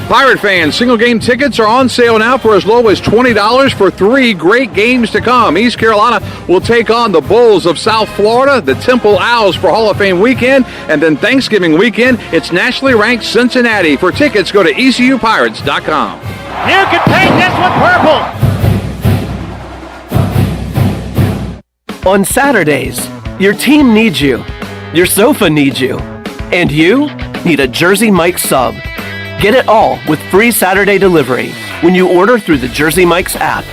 Pirate fans, single game tickets are on sale now for as low as $20 for 3 great games to come. East Carolina will take on the Bulls of South Florida, the Temple Owls for Hall of Fame weekend, and then Thanksgiving weekend, it's nationally ranked Cincinnati. For tickets, go to ECUPirates.com. You can paint this with purple. On Saturdays, your team needs you, your sofa needs you, and you need a Jersey Mike's sub. Get it all with free Saturday delivery when you order through the Jersey Mike's app.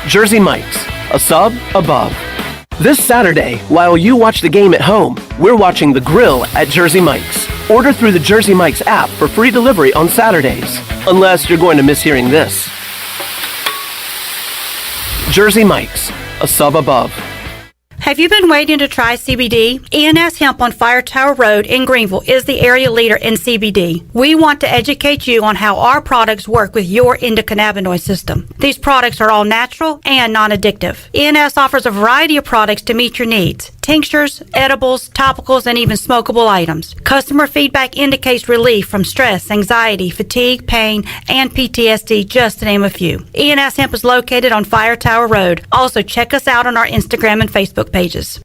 Jersey Mike's, a sub above. This Saturday, while you watch the game at home, we're watching the grill at Jersey Mike's. Order through the Jersey Mike's app for free delivery on Saturdays, unless you're going to miss hearing this. Jersey Mike's, a sub above. Have you been waiting to try CBD? ENS Hemp on Fire Tower Road in Greenville is the area leader in CBD. We want to educate you on how our products work with your endocannabinoid system. These products are all natural and non-addictive. ENS offers a variety of products to meet your needs. Tinctures, edibles, topicals, and even smokable items. Customer feedback indicates relief from stress, anxiety, fatigue, pain, and PTSD, just to name a few. ENS Hemp is located on Fire Tower Road. Also, check us out on our Instagram and Facebook pages.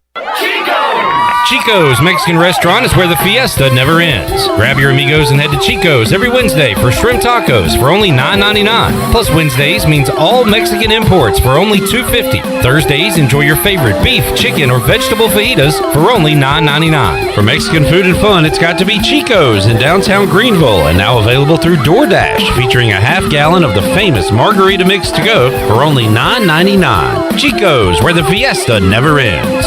Chico's Mexican Restaurant is where the fiesta never ends. Grab your amigos and head to Chico's every Wednesday for shrimp tacos for only $9.99. Plus Wednesdays means all Mexican imports for only $2.50. Thursdays, enjoy your favorite beef, chicken, or vegetable fajitas for only $9.99. For Mexican food and fun, it's got to be Chico's in downtown Greenville and now available through DoorDash, featuring a half gallon of the famous margarita mix to go for only $9.99. Chico's, where the fiesta never ends.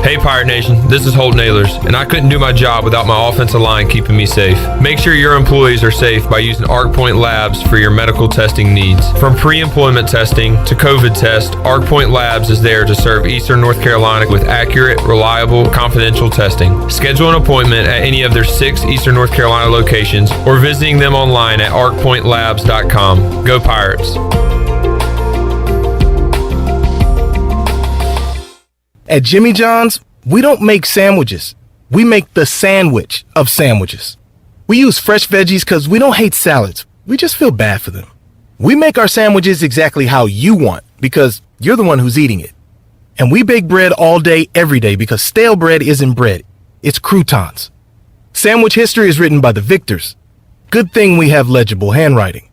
Hey Pirate Nation, this is Holt Nailers, and I couldn't do my job without my offensive line keeping me safe. Make sure your employees are safe by using ArcPoint Labs for your medical testing needs. From pre-employment testing to COVID test, ArcPoint Labs is there to serve Eastern North Carolina with accurate, reliable, confidential testing. Schedule an appointment at any of their 6 Eastern North Carolina locations or visiting them online at arcpointlabs.com. Go Pirates! At Jimmy John's, we don't make sandwiches. We make the sandwich of sandwiches. We use fresh veggies because we don't hate salads. We just feel bad for them. We make our sandwiches exactly how you want because you're the one who's eating it. And we bake bread all day, every day because stale bread isn't bread. It's croutons. Sandwich history is written by the victors. Good thing we have legible handwriting.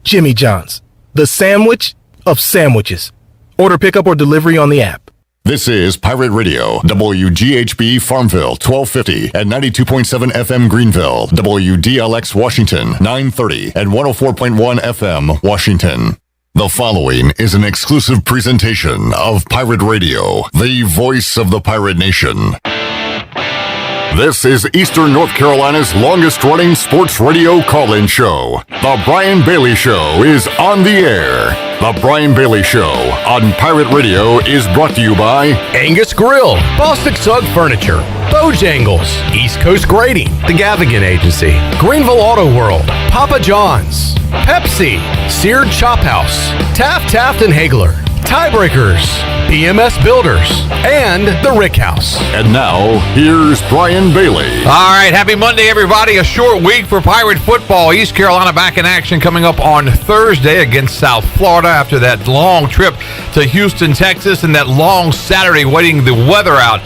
Jimmy John's, the sandwich of sandwiches. Order pickup or delivery on the app. This is Pirate Radio, WGHB Farmville, 1250 and 92.7 FM Greenville, WDLX Washington, 930 and 104.1 FM Washington. The following is an exclusive presentation of Pirate Radio, the voice of the Pirate Nation. This is Eastern North Carolina's longest-running sports radio call-in show. The Brian Bailey Show is on the air. The Brian Bailey Show on Pirate Radio is brought to you by Angus Grill, Bostic Suggs Furniture, Bojangles, East Coast Grading, The Gavigan Agency, Greenville Auto World, Papa John's, Pepsi, Seared Chop House, Taft and Hagler, Tiebreakers, PMS Builders, and The Rick House. And now, here's Brian Bailey. All right, happy Monday, everybody. A short week for Pirate football. East Carolina back in action coming up on Thursday against South Florida after that long trip to Houston, Texas, and that long Saturday waiting the weather out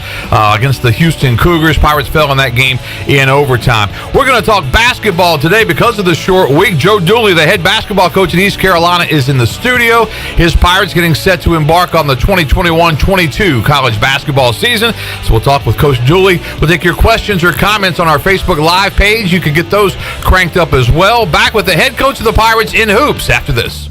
against the Houston Cougars. Pirates fell in that game in overtime. We're going to talk basketball today because of the short week. Joe Dooley, the head basketball coach in East Carolina, is in the studio. His Pirates getting set to embark on the 2021-22 college basketball season. So we'll talk with Coach Dooley. We'll take your questions or comments on our Facebook Live page. You can get those cranked up as well. Back with the head coach of the Pirates in hoops after this.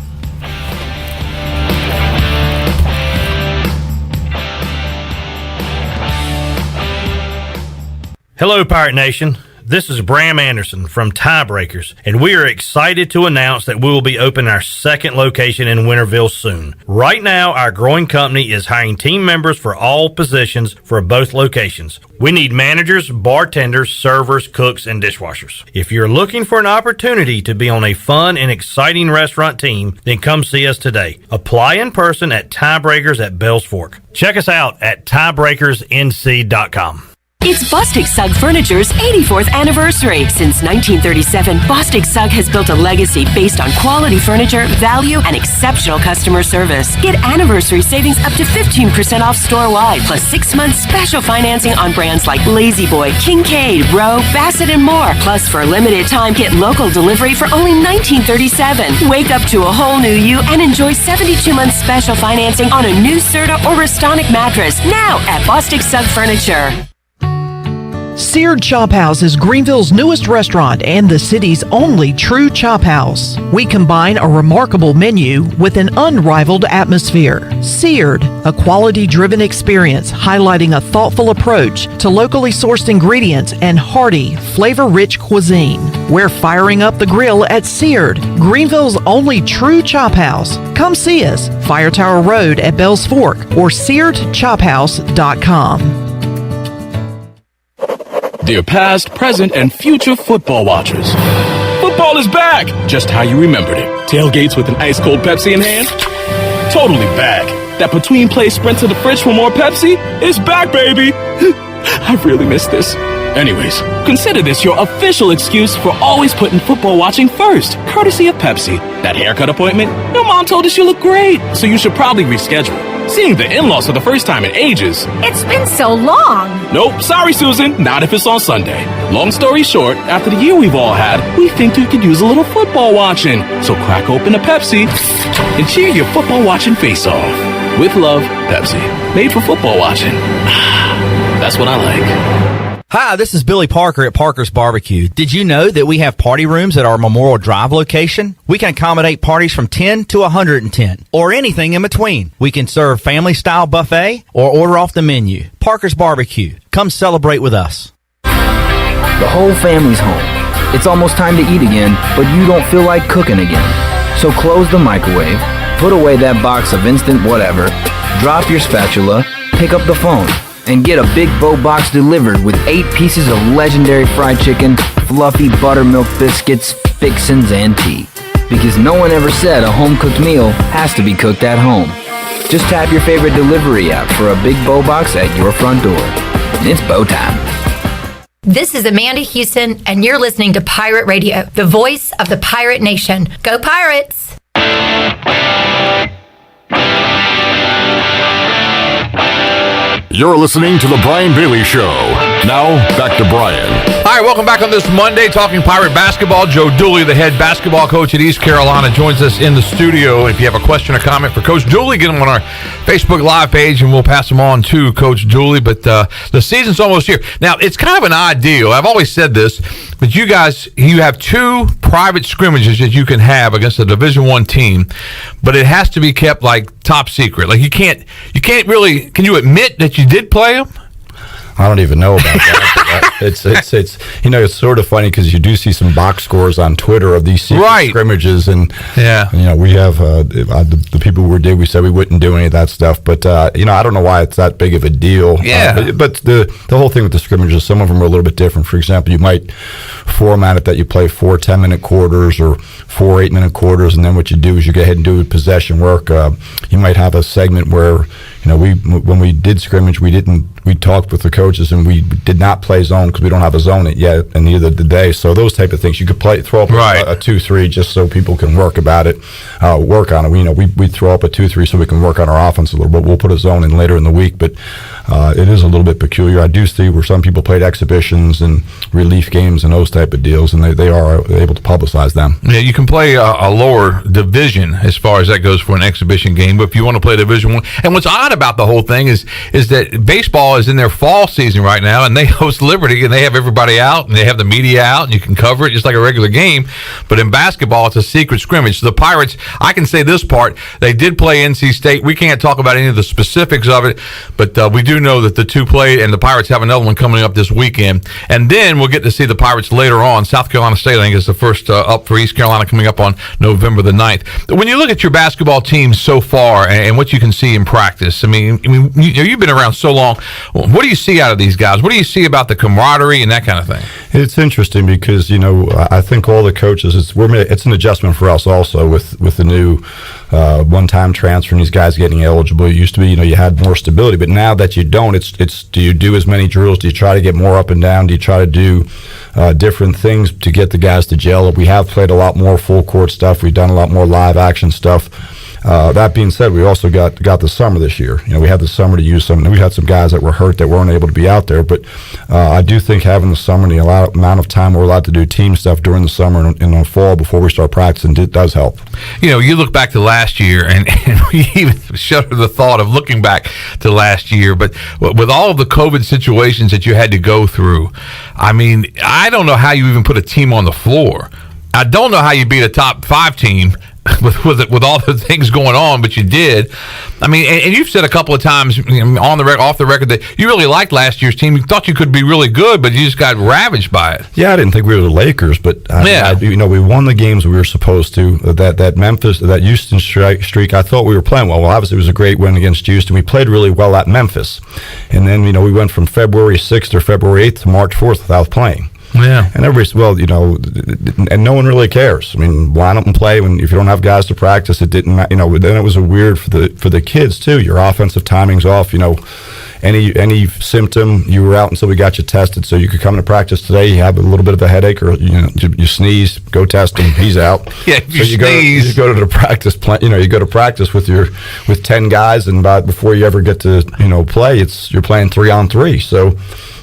Hello, Pirate Nation. This is Bram Anderson from Tiebreakers, and we are excited to announce that we will be opening our second location in Winterville soon. Right now, our growing company is hiring team members for all positions for both locations. We need managers, bartenders, servers, cooks, and dishwashers. If you're looking for an opportunity to be on a fun and exciting restaurant team, then come see us today. Apply in person at Tiebreakers at Bells Fork. Check us out at tiebreakersnc.com. It's Bostic Sugg Furniture's 84th anniversary. Since 1937, Bostic Sugg has built a legacy based on quality furniture, value, and exceptional customer service. Get anniversary savings up to 15% off store-wide, plus 6 months special financing on brands like Lazy Boy, Kincaid, Rowe, Bassett, and more. Plus, for a limited time, get local delivery for only $19.37. Wake up to a whole new you and enjoy 72 months special financing on a new Serta or Restonic mattress now at Bostic Sugg Furniture. Seared Chop House is Greenville's newest restaurant and the city's only true chop house. We combine a remarkable menu with an unrivaled atmosphere. Seared, a quality-driven experience highlighting a thoughtful approach to locally sourced ingredients and hearty, flavor-rich cuisine. We're firing up the grill at Seared, Greenville's only true chop house. Come see us, Fire Tower Road at Bells Fork or SearedChophouse.com. Dear past, present, and future football watchers, football is back, just how you remembered it. Tailgates with an ice-cold Pepsi in hand? Totally back. That between-play sprint to the fridge for more Pepsi is back, baby. I really miss this. Anyways, consider this your official excuse for always putting football watching first, courtesy of Pepsi. That haircut appointment? Your mom told us you look great, so you should probably reschedule. Seeing the in-laws for the first time in ages. It's been so long. Nope, sorry, Susan. Not if it's on Sunday. Long story short, after the year we've all had, we think you could use a little football watching. So crack open a Pepsi and cheer your football watching face off. With love, Pepsi. Made for football watching. That's what I like. Hi, this is Billy Parker at Parker's Barbecue. Did you know that we have party rooms at our Memorial Drive location? We can accommodate parties from 10 to 110, or anything in between. We can serve family-style buffet or order off the menu. Parker's Barbecue. Come celebrate with us. The whole family's home. It's almost time to eat again, but you don't feel like cooking again. So close the microwave, put away that box of instant whatever, drop your spatula, pick up the phone, and get a big bow box delivered with 8 pieces of legendary fried chicken, fluffy buttermilk biscuits, fixins, and tea. Because no one ever said a home-cooked meal has to be cooked at home. Just tap your favorite delivery app for a big bow box at your front door. It's bow time. This is Amanda Houston, and you're listening to Pirate Radio, the voice of the Pirate Nation. Go Pirates! You're listening to The Brian Bailey Show. Now, back to Brian. All right, welcome back on this Monday, talking Pirate basketball. Joe Dooley, the head basketball coach at East Carolina, joins us in the studio. If you have a question or comment for Coach Dooley, get them on our Facebook Live page, and we'll pass them on to Coach Dooley. But the season's almost here. Now, it's kind of an odd deal. I've always said this, but you guys, you have 2 private scrimmages that you can have against a Division I team, but it has to be kept like top secret. Like you can't really. Can you admit that you did play them? I don't even know about that. It's it's sort of funny because you do see some box scores on Twitter of these secret scrimmages, and we have the people who did. We said we wouldn't do any of that stuff, but I don't know why it's that big of a deal. Yeah, but the whole thing with the scrimmages, some of them are a little bit different. For example, you might format it that you play 4 10-minute quarters or 4 8-minute quarters, and then what you do is you go ahead and do possession work. You might have a segment where when we did scrimmage, we talked with the coaches and we did not play zone because we don't have a zone yet, and neither did they. So those type of things, you could throw up a 2-3 just so people can work on it. We throw up a 2-3 so we can work on our offense a little bit. We'll put a zone in later in the week, but it is a little bit peculiar. I do see where some people played exhibitions and relief games and those type of deals, and they are able to publicize them. Yeah, you can play a lower division as far as that goes for an exhibition game, but if you want to play Division I, and what's odd about the whole thing is that baseball is in their fall season right now, and they host Liberty, and they have everybody out, and they have the media out, and you can cover it just like a regular game. But in basketball, it's a secret scrimmage. So the Pirates, I can say this part, they did play NC State. We can't talk about any of the specifics of it, but we do know that the 2 played, and the Pirates have another one coming up this weekend. And then we'll get to see the Pirates later on. South Carolina State, I think, is the first up for East Carolina, coming up on November the 9th. When you look at your basketball team so far and what you can see in practice, I mean, you've been around so long. What do you see out of these guys? What do you see about the camaraderie and that kind of thing? It's interesting because, I think all the coaches, it's an adjustment for us also with the new one-time transfer and these guys getting eligible. It used to be, you had more stability, but now that you don't, it's do you do as many drills? Do you try to get more up and down? Do you try to do different things to get the guys to gel? We have played a lot more full court stuff. We've done a lot more live action stuff. That being said, we also got the summer this year. We had the summer to use some. We had some guys that were hurt that weren't able to be out there. But I do think having the summer and the amount of time we're allowed to do team stuff during the summer and in the fall before we start practicing does help. You look back to last year, and we even shudder the thought of looking back to last year. But with all of the COVID situations that you had to go through, I don't know how you even put a team on the floor. I don't know how you beat a top 5 team with all the things going on, but you did. And you've said a couple of times on the off the record that you really liked last year's team. You thought you could be really good, but you just got ravaged by it. Yeah, I didn't think we were the Lakers, but we won the games we were supposed to. That Memphis, that Houston streak, I thought we were playing well. Well, obviously it was a great win against Houston. We played really well at Memphis, and then we went from February 6th or February 8th to March 4th without playing. Yeah, and everybody's and no one really cares. Line up and play if you don't have guys to practice. It didn't matter. Then it was weird for the kids too. Your offensive timing's off. Any symptom, you were out until we got you tested, so you could come to practice today. You have a little bit of a headache, or you sneeze, go test him. He's out. Yeah, so you go to the practice you go to practice with 10 guys, and before you ever get to play, you're playing 3-on-3. So.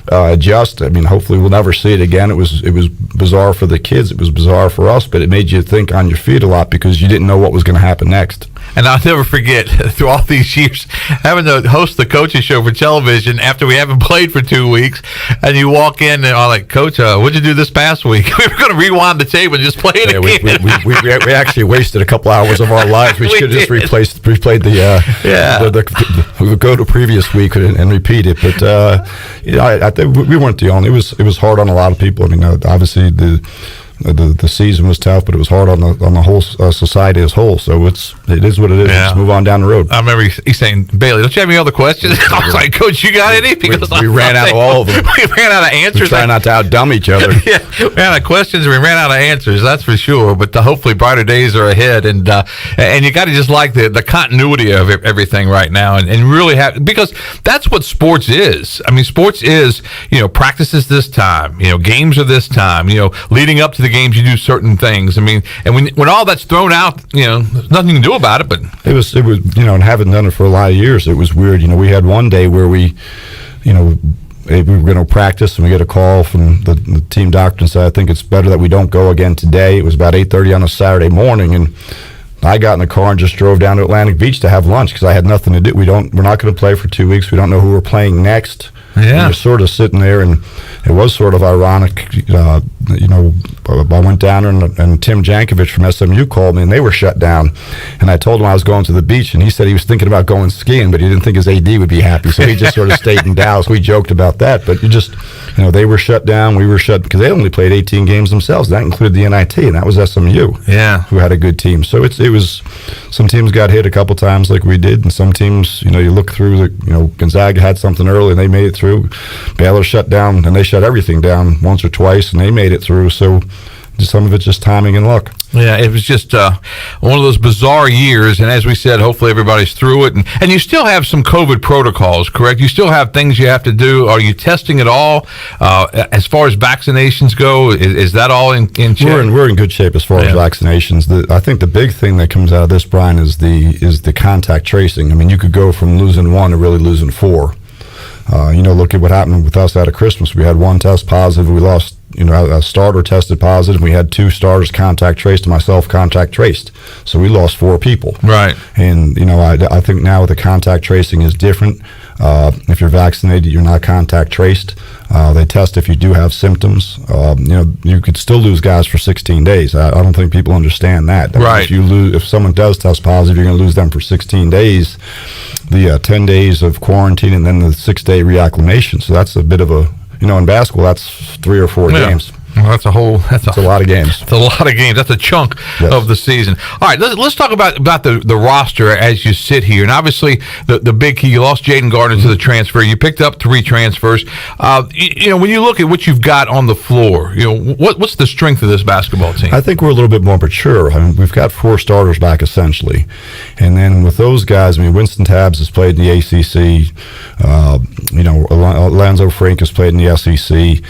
Hopefully we'll never see it again. It was bizarre for the kids. It was bizarre for us, but it made you think on your feet a lot because you didn't know what was going to happen next. And I'll never forget, through all these years, having to host the coaches show for television after we haven't played for 2 weeks, and you walk in and I'm like, Coach, what'd you do this past week? We were going to rewind the tape and just play it again. We actually wasted a couple hours of our lives. We should have just replayed the go to previous week and repeat it. But I think we weren't the only. It was hard on a lot of people. Obviously the season was tough, but it was hard on the whole society as a whole. So it is what it is. Yeah. Let's move on down the road. I remember he's saying, Bailey, don't you have any other questions? I was like, Coach, you got any? Because we ran out of all of them. We ran out of answers. We try not to outdumb each other. Yeah, we ran out of questions. We ran out of answers. That's for sure. But hopefully brighter days are ahead, and you got to just like the continuity of everything right now, and really have, because that's what sports is. Sports is practices this time, games are this time, leading up to the games you do certain things. And when all that's thrown out, there's nothing you can do about it. But it was and having done it for a lot of years, it was weird. We had one day where we were going to practice, and we get a call from the team doctor and said, I think it's better that we don't go again today. It was about 8:30 on a Saturday morning, and I got in the car and just drove down to Atlantic Beach to have lunch because I had nothing to do. We're not going to play for 2 weeks. We don't know who we're playing next. Yeah, we're sort of sitting there, and it was sort of ironic. I went down there, and Tim Jankovic from SMU called me, and they were shut down. And I told him I was going to the beach, and he said he was thinking about going skiing, but he didn't think his AD would be happy, so he just sort of stayed in Dallas. We joked about that, but they were shut down. We were shut because they only played 18 games themselves. That included the NIT, and that was SMU. Yeah, who had a good team. So it was some teams got hit a couple times like we did, and some teams, you look through Gonzaga had something early and they made it through. Baylor shut down, and they shut everything down once or twice, and they made it through. So some of it's just timing and luck. Yeah, it was just one of those bizarre years, and as we said, hopefully everybody's through it. And you still have some COVID protocols, correct? You still have things you have to do. Are you testing at all? As far as vaccinations go, is that all in check? We're in good shape as far as vaccinations. I think the big thing that comes out of this, Brian, is the contact tracing. You could go from losing 1 to really losing 4. Look at what happened with us out of Christmas. We had 1 test positive. We lost, a starter tested positive. We had 2 starters contact traced, and myself contact traced. So we lost 4 people. Right. And, I think now the contact tracing is different. If you're vaccinated, you're not contact traced. They test if you do have symptoms. You could still lose guys for 16 days. I don't think people understand that. Right. If someone does test positive, you're going to lose them for 16 days. The 10 days of quarantine and then the 6-day reacclimation. So that's a bit of a, in basketball, that's 3 or 4 games. That's a lot of games. It's a lot of games. That's a chunk of the season. All right, let's talk about the roster as you sit here. And obviously, the big key, you lost Jaden Gardner to the transfer. You picked up 3 transfers. When you look at what you've got on the floor, what's the strength of this basketball team? I think we're a little bit more mature. I mean, we've got 4 starters back essentially, and then with those guys, I mean, Winston Tabbs has played in the ACC. Alonzo Frank has played in the SEC.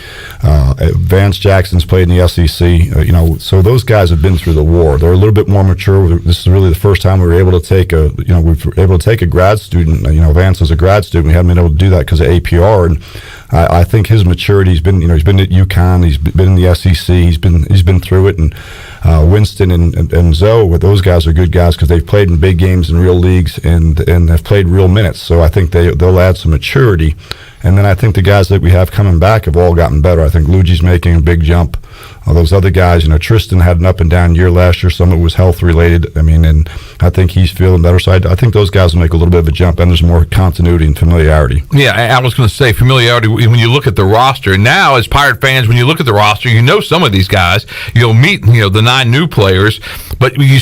Vance Jackson's played in the SEC. So those guys have been through the war. They're a little bit more mature. This is really the first time we were able to take a grad student. Vance is a grad student. We haven't been able to do that because of APR, and I think his maturity. He's been at UConn. He's been in the SEC. He's been through it. And Winston and Zoe, with those guys are good guys because they've played in big games in real leagues and have played real minutes. So I think they'll add some maturity. And then I think the guys that we have coming back have all gotten better. I think Luigi's making a big jump. Those other guys, Tristan had an up and down year last year. Some of it was health related. I mean, and I think he's feeling better. So I think those guys will make a little bit of a jump, and there's more continuity and familiarity. Yeah, I was going to say familiarity when you look at the roster. Now, as Pirate fans, when you look at the roster, some of these guys. You'll meet, the 9 new players, but you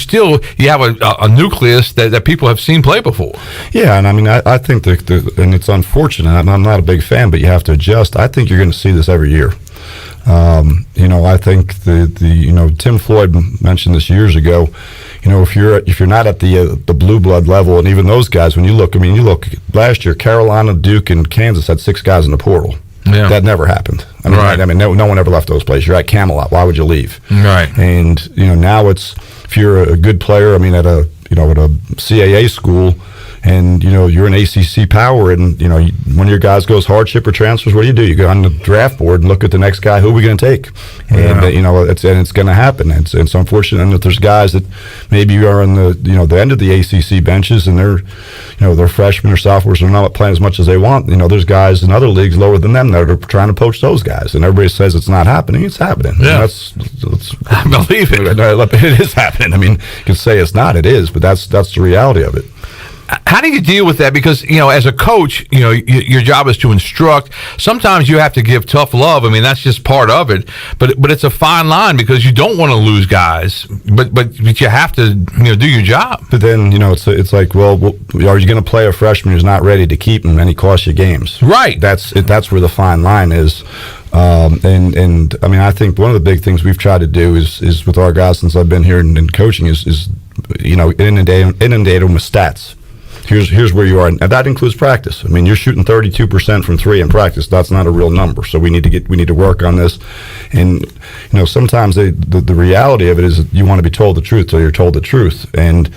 have a nucleus that people have seen play before. Yeah, and I mean, I think and it's unfortunate. I'm not a big fan, but you have to adjust. I think you're going to see this every year. I think Tim Floyd mentioned this years ago. If you're not at the blue blood level, and even those guys, when you look last year, Carolina, Duke, and Kansas had 6 guys in the portal. Yeah. That never happened. No one ever left those places. You're at Camelot. Why would you leave? Right. And now it's, if you're a good player, at a CAA school, and you're an ACC power, and one of your guys goes hardship or transfers, what do? You go on the draft board and look at the next guy. Who are we going to take? And it's going to happen. It's unfortunate that there's guys that maybe are on the end of the ACC benches, and they're freshmen or sophomores, and they're not playing as much as they want. There's guys in other leagues lower than them that are trying to poach those guys, and everybody says it's not happening. It's happening. Yeah, I believe it. It is happening. I mean, you can say it's not. It is, but that's the reality of it. How do you deal with that? Because, as a coach, your job is to instruct. Sometimes you have to give tough love. I mean, that's just part of it. But it's a fine line because you don't want to lose guys. But you have to, do your job. But then, it's like, well, are you going to play a freshman who's not ready to keep him and he costs you games? Right. That's where the fine line is. And I mean, I think one of the big things we've tried to do is with our guys since I've been here and coaching is inundate them with stats. Here's where you are, and that includes practice. I mean, you're shooting 32% from 3 in practice. That's not a real number. So we need to work on this. And sometimes the reality of it is that you want to be told the truth till you're told the truth. And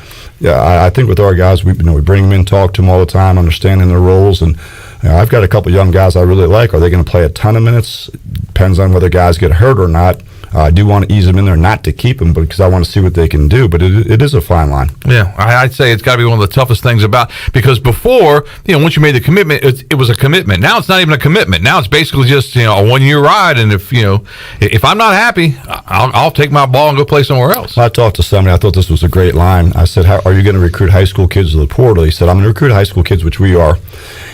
I think with our guys, we bring them in, talk to them all the time, understanding their roles. And I've got a couple young guys I really like. Are they going to play a ton of minutes? Depends on whether guys get hurt or not. I do want to ease them in there, not to keep them, but because I want to see what they can do. But it is a fine line. Yeah, I'd say it's got to be one of the toughest things about, because before, once you made the commitment, it was a commitment. Now it's not even a commitment. Now it's basically just a 1-year ride. And if I'm not happy, I'll take my ball and go play somewhere else. I talked to somebody. I thought this was a great line. I said, "How are you going to recruit high school kids to the portal?" He said, "I'm going to recruit high school kids, which we are."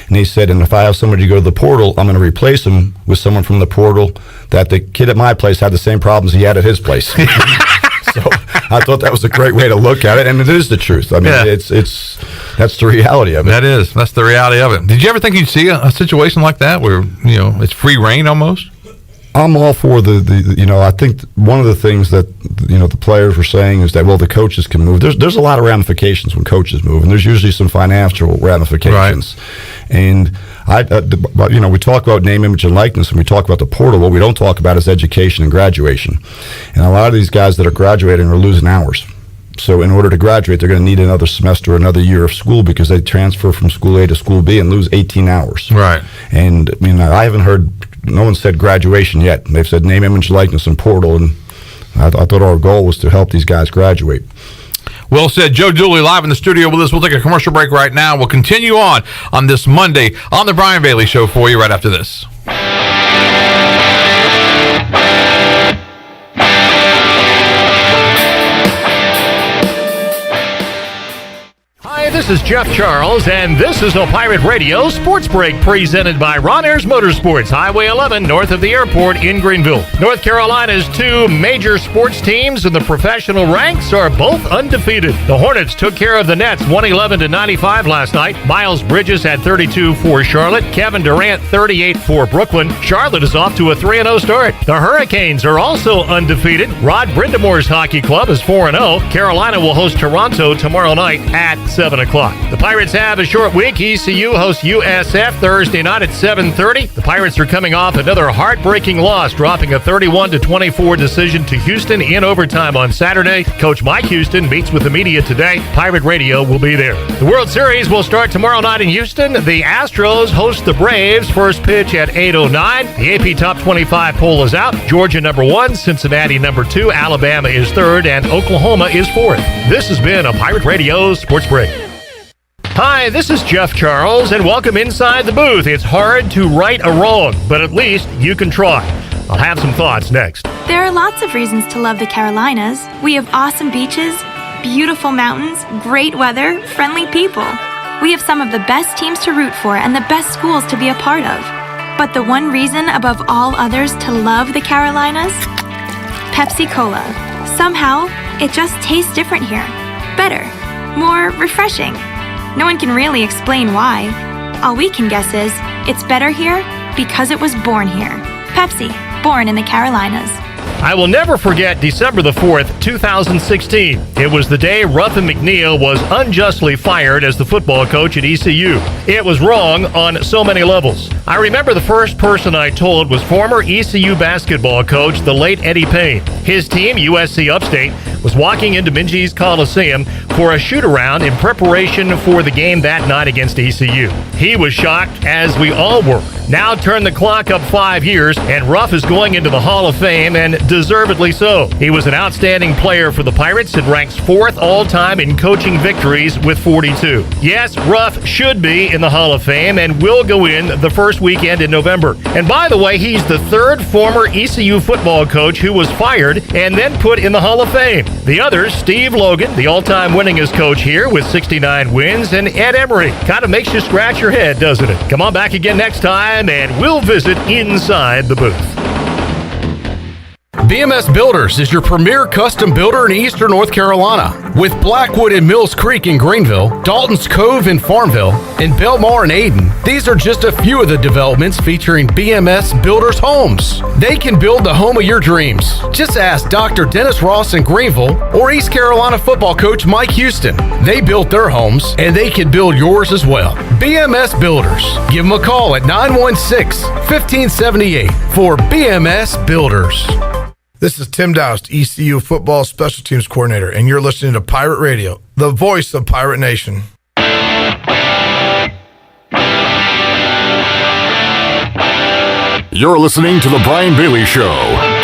And he said, "And if I have somebody to go to the portal, I'm going to replace them with someone from the portal that the kid at my place had the same problems he had at his place." So I thought that was a great way to look at it, and it is the truth. I mean, it's that's the reality of it. That's the reality of it. Did you ever think you'd see a situation like that where it's free reign almost? I'm all for I think one of the things that the players were saying is that, well, the coaches can move. There's a lot of ramifications when coaches move, and there's usually some financial ramifications. Right. And we talk about name, image, and likeness, and we talk about the portal. What we don't talk about is education and graduation. And a lot of these guys that are graduating are losing hours. So in order to graduate, they're going to need another semester, another year of school, because they transfer from school A to school B and lose 18 hours. Right. And I haven't heard. No one said graduation yet. They've said name, image, likeness, and portal, and I thought our goal was to help these guys graduate. Well said. Joe Dooley live in the studio with us. We'll take a commercial break right now. We'll continue on this Monday on the Brian Bailey Show for you right after this. This is Jeff Charles, and this is a Pirate Radio Sports Break presented by Ron Ayers Motorsports, Highway 11, north of the airport in Greenville. North Carolina's two major sports teams in the professional ranks are both undefeated. The Hornets took care of the Nets 111-95 last night. Miles Bridges had 32 for Charlotte. Kevin Durant 38 for Brooklyn. Charlotte is off to a 3-0 start. The Hurricanes are also undefeated. Rod Brindamore's hockey club is 4-0. Carolina will host Toronto tomorrow night at 7 o'clock. The Pirates have a short week. ECU hosts USF Thursday night at 7:30. The Pirates are coming off another heartbreaking loss, dropping a 31-24 decision to Houston in overtime on Saturday. Coach Mike Houston meets with the media today. Pirate Radio will be there. The World Series will start tomorrow night in Houston. The Astros host the Braves. First pitch at 8:09. The AP Top 25 poll is out. Georgia number 1, Cincinnati number 2, Alabama is 3rd, and Oklahoma is 4th. This has been a Pirate Radio Sports Break. Hi, this is Jeff Charles, and welcome inside the booth. It's hard to right a wrong, but at least you can try. I'll have some thoughts next. There are lots of reasons to love the Carolinas. We have awesome beaches, beautiful mountains, great weather, friendly people. We have some of the best teams to root for and the best schools to be a part of. But the one reason above all others to love the Carolinas? Pepsi Cola. Somehow, it just tastes different here. Better. More refreshing. No one can really explain why. All we can guess is, it's better here because it was born here. Pepsi, born in the Carolinas. I will never forget December the 4th, 2016. It was the day Ruffin McNeil was unjustly fired as the football coach at ECU. It was wrong on so many levels. I remember the first person I told was former ECU basketball coach, the late Eddie Payne. His team, USC Upstate, was walking into Minges Coliseum for a shoot-around in preparation for the game that night against ECU. He was shocked, as we all were. Now turn the clock up 5 years, and Ruff is going into the Hall of Fame, and deservedly so. He was an outstanding player for the Pirates and ranks 4th all-time in coaching victories with 42. Yes, Ruff should be in the Hall of Fame and will go in the first weekend in November. And by the way, he's the 3rd former ECU football coach who was fired and then put in the Hall of Fame. The others, Steve Logan, the all-time winningest coach here with 69 wins, and Ed Emery. Kind of makes you scratch your head, doesn't it? Come on back again next time, and we'll visit inside the booth. BMS Builders is your premier custom builder in eastern North Carolina. With Blackwood and Mills Creek in Greenville, Dalton's Cove in Farmville, and Belmar and Ayden, these are just a few of the developments featuring BMS Builders homes. They can build the home of your dreams. Just ask Dr. Dennis Ross in Greenville or East Carolina football coach Mike Houston. They built their homes, and they can build yours as well. BMS Builders. Give them a call at 916-1578 for BMS Builders. This is Tim Doust, ECU Football Special Teams Coordinator, and you're listening to Pirate Radio, the voice of Pirate Nation. You're listening to The Brian Bailey Show.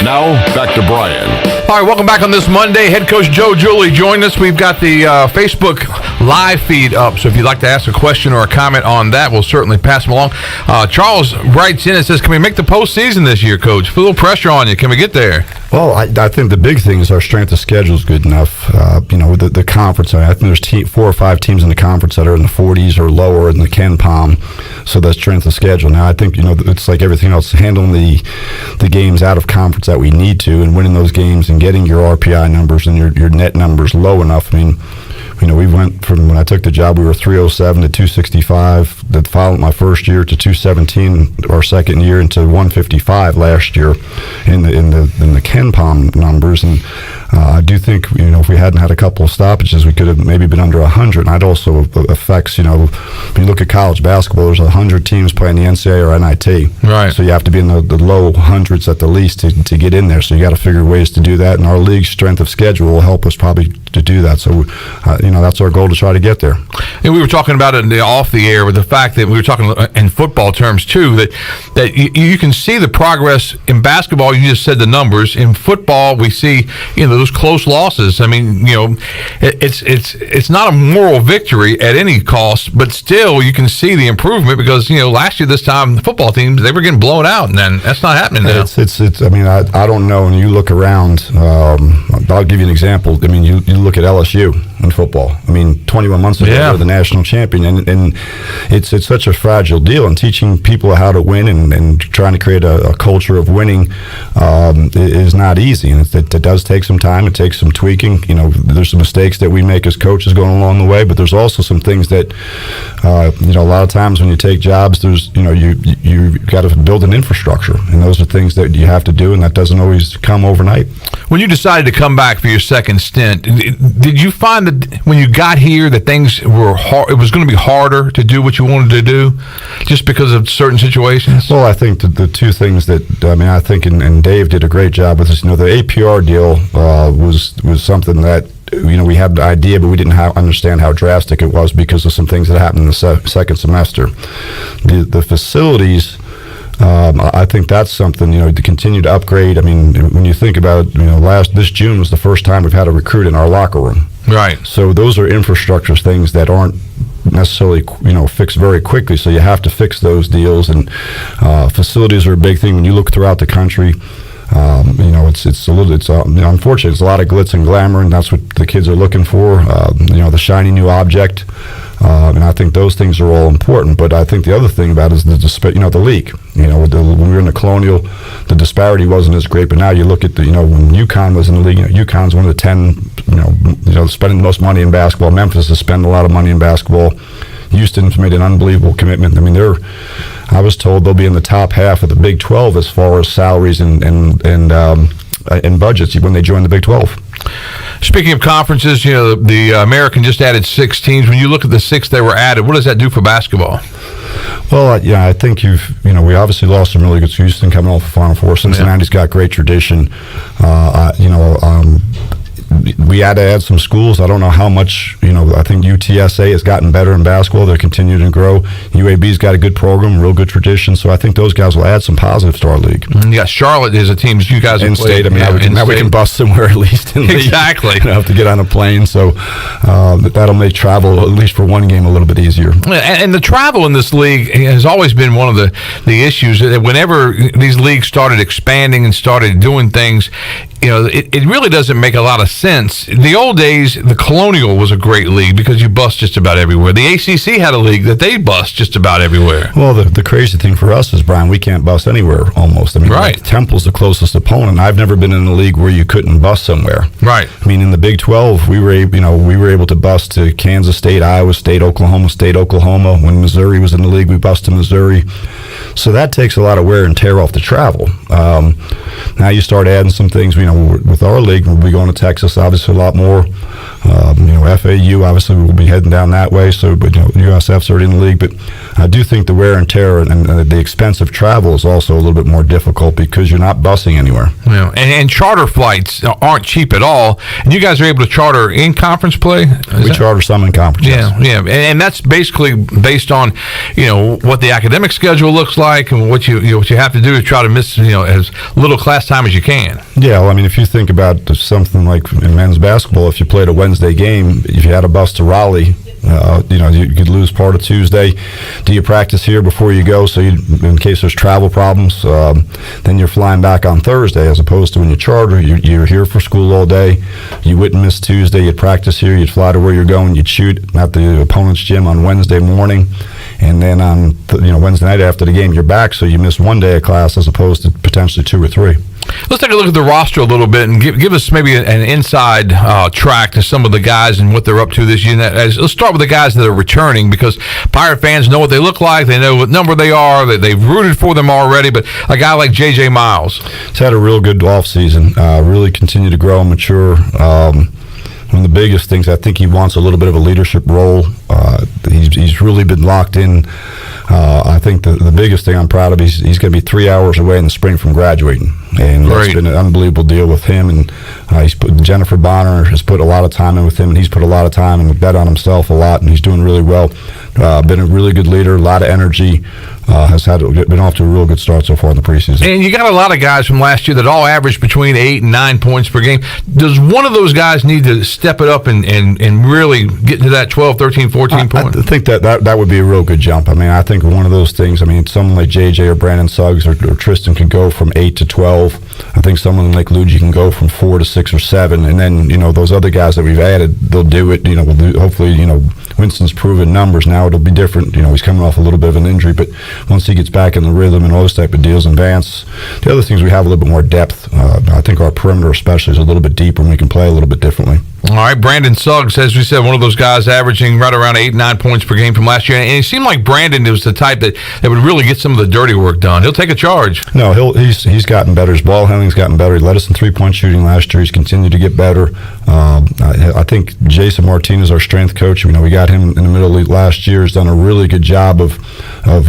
Now, back to Brian. All right, welcome back on this Monday. Head coach Joe Dooley joined us. We've got the Facebook live feed up, so if you'd like to ask a question or a comment on that, we'll certainly pass them along. Charles writes in and says, can we make the postseason this year, Coach? Put a little pressure on you. Can we get there? Well, I think the big thing is our strength of schedule is good enough. The conference, I think there's 4 or 5 teams in the conference that are in the 40s or lower in the Ken Palm, so that's strength of schedule. Now, I think, it's like everything else, handling the games out of conference that we need to and winning those games and getting your RPI numbers and your net numbers low enough. I mean, we went from, when I took the job, we were 307 to 265. That followed my first year to 217, our second year, into 155 last year in the Ken Palm numbers. And I do think, if we hadn't had a couple of stoppages, we could have maybe been under 100. And that also affects, when you look at college basketball, there's 100 teams playing the NCAA or NIT. Right. So you have to be in the low hundreds at the least to get in there. So you got to figure ways to do that. And our league's strength of schedule will help us probably to do that. So, that's our goal, to try to get there. And we were talking about it off the air with the fact that we were talking in football terms too, that you can see the progress in basketball. You just said the numbers. In football, we see those close losses. I mean, it's not a moral victory at any cost, but still you can see the improvement because last year this time the football teams, they were getting blown out, and then that's not happening now. I don't know. When you look around, I'll give you an example. I mean, you look at LSU. in football. I mean, 21 months ago, they were the national champion, and it's such a fragile deal. And teaching people how to win and trying to create a culture of winning is not easy, and it does take some time. It takes some tweaking. You know, there's some mistakes that we make as coaches going along the way, but there's also some things that a lot of times when you take jobs, there's you got to build an infrastructure, and those are things that you have to do, and that doesn't always come overnight. When you decided to come back for your second stint, did you find that when you got here that things were hard, it was going to be harder to do what you wanted to do just because of certain situations? Well, I think the two things that I think and Dave did a great job with this. The APR deal was something that we had the idea, but we didn't understand how drastic it was because of some things that happened in the second semester. The facilities. I think that's something, to continue to upgrade. I mean, when you think about it, this June was the first time we've had a recruit in our locker room. Right. So those are infrastructure things that aren't necessarily, fixed very quickly. So you have to fix those deals, and facilities are a big thing. When you look throughout the country, unfortunately, it's a lot of glitz and glamour, and that's what the kids are looking for. The shiny new object. And I think those things are all important. But I think the other thing about it is the league. When we were in the Colonial, the disparity wasn't as great. But now you look at when UConn was in the league. UConn's one of the 10. Spending the most money in basketball. Memphis is spending a lot of money in basketball. Houston's made an unbelievable commitment. I mean, I was told they'll be in the top half of the Big 12 as far as salaries and budgets when they join the Big 12. Speaking of conferences, the American just added 6 teams. When you look at the 6 that were added, what does that do for basketball? Well, I think we obviously lost some really good. Houston coming off the Final Four. Cincinnati's got great tradition. We had to add some schools. I don't know how much, I think UTSA has gotten better in basketball. They're continuing to grow. UAB's got a good program, real good tradition. So I think those guys will add some positives to our league. Yeah, Charlotte is a team you guys have played. In-state. Now we can bust somewhere at least in the league. Exactly. Have to get on a plane. So that'll make travel, at least for one game, a little bit easier. And the travel in this league has always been one of the issues. Whenever these leagues started expanding and started doing things, it really doesn't make a lot of sense. In the old days, the Colonial was a great league because you bust just about everywhere. The ACC had a league that they bust just about everywhere. Well, the crazy thing for us is, Brian, we can't bust anywhere almost. I mean, right. Temple's the closest opponent. I've never been in a league where you couldn't bust somewhere. Right. I mean, in the Big 12, we were able to bust to Kansas State, Iowa State, Oklahoma State, Oklahoma. When Missouri was in the league, we bust to Missouri. So that takes a lot of wear and tear off the travel. Now you start adding some things. With our league, we'll be going to Texas, obviously a lot more. FAU, obviously, we'll be heading down that way. So, but USF's already in the league. But I do think the wear and tear and the expense of travel is also a little bit more difficult because you're not busing anywhere. Yeah, and charter flights aren't cheap at all. And you guys are able to charter in conference play. We charter some in conference. Yeah, and that's basically based on what the academic schedule looks like and what you have to do to try to miss as little class time as you can. Yeah, well, I mean, if you think about something like in men's basketball, if you played a Wednesday game, if you had a bus to Raleigh, you could lose part of Tuesday. Do you practice here before you go? So in case there's travel problems, then you're flying back on Thursday, as opposed to when you charter, you're here for school all day. You wouldn't miss Tuesday. You'd practice here. You'd fly to where you're going. You'd shoot at the opponent's gym on Wednesday morning. And then on Wednesday night after the game, you're back. So you miss one day of class as opposed to potentially 2 or 3. Let's take a look at the roster a little bit and give us maybe an inside track to some of the guys and what they're up to this year. Let's start with the guys that are returning, because Pirate fans know what they look like. They know what number they are. They've rooted for them already. But a guy like J.J. Miles. He's had a real good offseason. Really continue to grow and mature. One of the biggest things, I think he wants a little bit of a leadership role. He's really been locked in. I think the biggest thing I'm proud of, he's going to be 3 hours away in the spring from graduating. And that's been an unbelievable deal with him. And Jennifer Bonner has put a lot of time in with him, and he's put a lot of time and bet on himself a lot, and he's doing really well. Been a really good leader, a lot of energy. Been off to a real good start so far in the preseason. And you got a lot of guys from last year that all averaged between 8 and 9 points per game. Does one of those guys need to step it up and really get to that 12, 13, 14 points? I think that would be a real good jump. I mean, I think one of those things, someone like JJ or Brandon Suggs or Tristan could go from 8 to 12. I think someone like Luigi can go from 4 to 6 or 7, and then those other guys that we've added, they'll do it. Hopefully, Winston's proven numbers. Now it'll be different. He's coming off a little bit of an injury, but once he gets back in the rhythm and all those type of deals, and Vance, the other things we have a little bit more depth. I think our perimeter especially is a little bit deeper, and we can play a little bit differently. All right, Brandon Suggs, as we said, one of those guys averaging right around 8-9 points per game from last year. And it seemed like Brandon was the type that would really get some of the dirty work done. He'll take a charge. No, he's gotten better. His ball handling's gotten better. He led us in three-point shooting last year. He's continued to get better. I think Jason Martinez, our strength coach, we got him in the middle of last year, has done a really good job of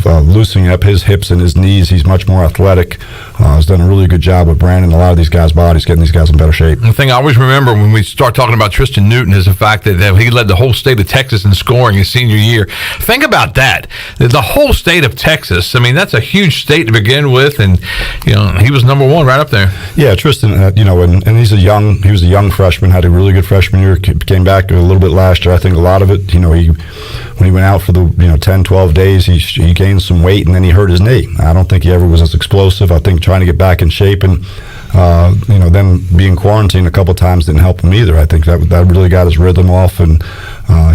loosening up his hips and his knees. He's much more athletic. Has done a really good job with Brandon, a lot of these guys' bodies, getting these guys in better shape. The thing I always remember when we start talking about Tristan Newton is the fact that he led the whole state of Texas in scoring his senior year. Think about that. The whole state of Texas. I mean, that's a huge state to begin with, and he was number one right up there. Yeah, Tristan, and he was a young freshman, had a really good freshman year, came back a little bit last year. I think a lot of it, when he went out for the 10, 12 days, he gained some weight, and then he hurt his knee. I don't think he ever was as explosive. I think trying to get back in shape and then being quarantined a couple times didn't help him either. I think that really got his rhythm off, and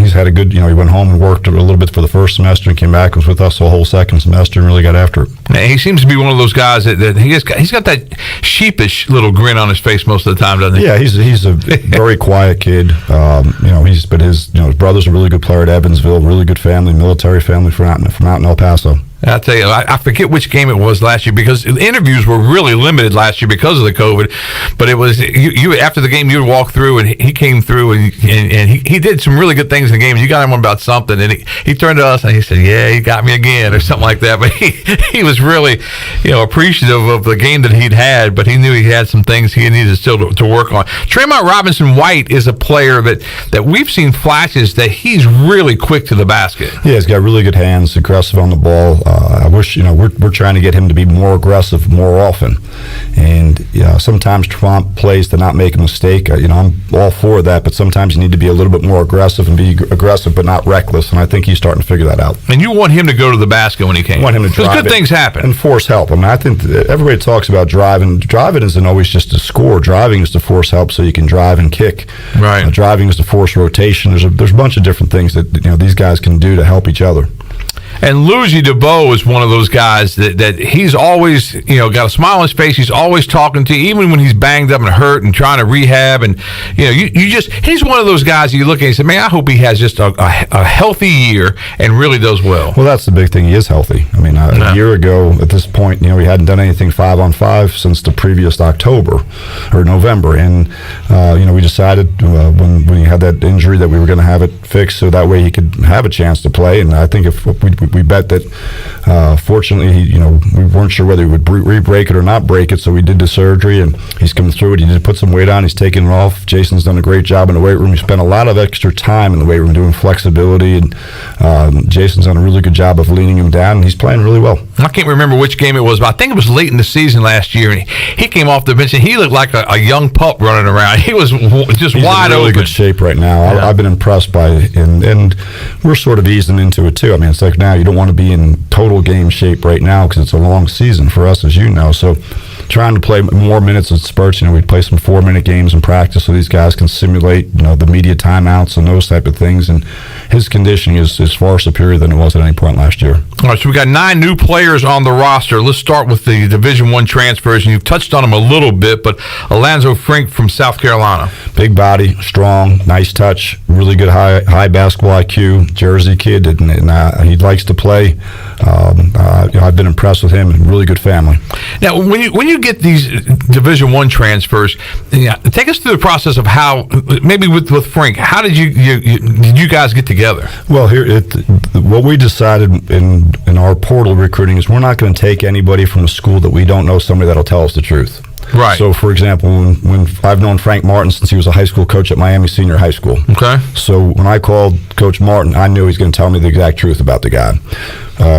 he's had a good, he went home and worked a little bit for the first semester and came back, was with us the whole second semester and really got after it. He seems to be one of those guys that he's got that sheepish little grin on his face most of the time, doesn't he? Yeah, he's a very quiet kid. But his brother's a really good player at Evansville, really good family, military family from out in El Paso. I'll tell you, I forget which game it was last year because the interviews were really limited last year because of the COVID. But it was you after the game, you would walk through, and he came through, and he did some really good things in the game. You got him about something, and he turned to us and he said, "Yeah, he got me again," or something like that. But he was really appreciative of the game that he'd had, but he knew he had some things he needed still to work on. Tremont Robinson White is a player that we've seen flashes that he's really quick to the basket. Yeah, he's got really good hands, aggressive on the ball. I wish, we're trying to get him to be more aggressive more often. And sometimes Trump plays to not make a mistake. I'm all for that, but sometimes you need to be a little bit more aggressive and be aggressive but not reckless. And I think he's starting to figure that out. And you want him to go to the basket when he can. I want him to drive. Because good things happen. And force help. I mean, I think everybody talks about driving. Driving isn't always just to score. Driving is to force help so you can drive and kick. Right. Driving is to force rotation. There's a bunch of different things that these guys can do to help each other. And Luigi DeBow is one of those guys that he's always, got a smile on his face. He's always talking to you, even when he's banged up and hurt and trying to rehab. And, he's one of those guys you look at and you say, man, I hope he has just a healthy year and really does well. Well, that's the big thing. He is healthy. I mean, a year ago at this point, he hadn't done anything 5-on-5 since the previous October or November. And, we decided when he had that injury that we were going to have it fixed so that way he could have a chance to play. And I think if we bet that fortunately we weren't sure whether he would re-break it or not break it, so we did the surgery and he's coming through it. He did put some weight on, he's taking it off. Jason's done a great job in the weight room. He spent a lot of extra time in the weight room doing flexibility, and Jason's done a really good job of leaning him down, and he's playing really well. I can't remember which game it was, but I think it was late in the season last year, and he came off the bench and he looked like a young pup running around. He was just he's wide in really open. Good shape right now. Yeah. I've been impressed by it, and we're sort of easing into it too. I mean, it's like now you don't want to be in total game shape right now because it's a long season for us, as you know. So trying to play more minutes at spurts. We play some 4-minute games in practice so these guys can simulate, the media timeouts and those type of things. And his conditioning is far superior than it was at any point last year. All right, so we got 9 new players on the roster. Let's start with the Division I transfers, and you've touched on them a little bit, but Alonzo Frink from South Carolina. Big body, strong, nice touch, really good high basketball IQ, Jersey kid, and he likes to play. I've been impressed with him, and really good family. Now, when you get these Division I transfers, take us through the process of how, maybe with Frank, how did you guys get together? Well, what we decided in our portal recruiting is we're not going to take anybody from a school that we don't know somebody that'll tell us the truth. Right. So, for example, when I've known Frank Martin since he was a high school coach at Miami Senior High School. Okay. So when I called Coach Martin, I knew he was going to tell me the exact truth about the guy.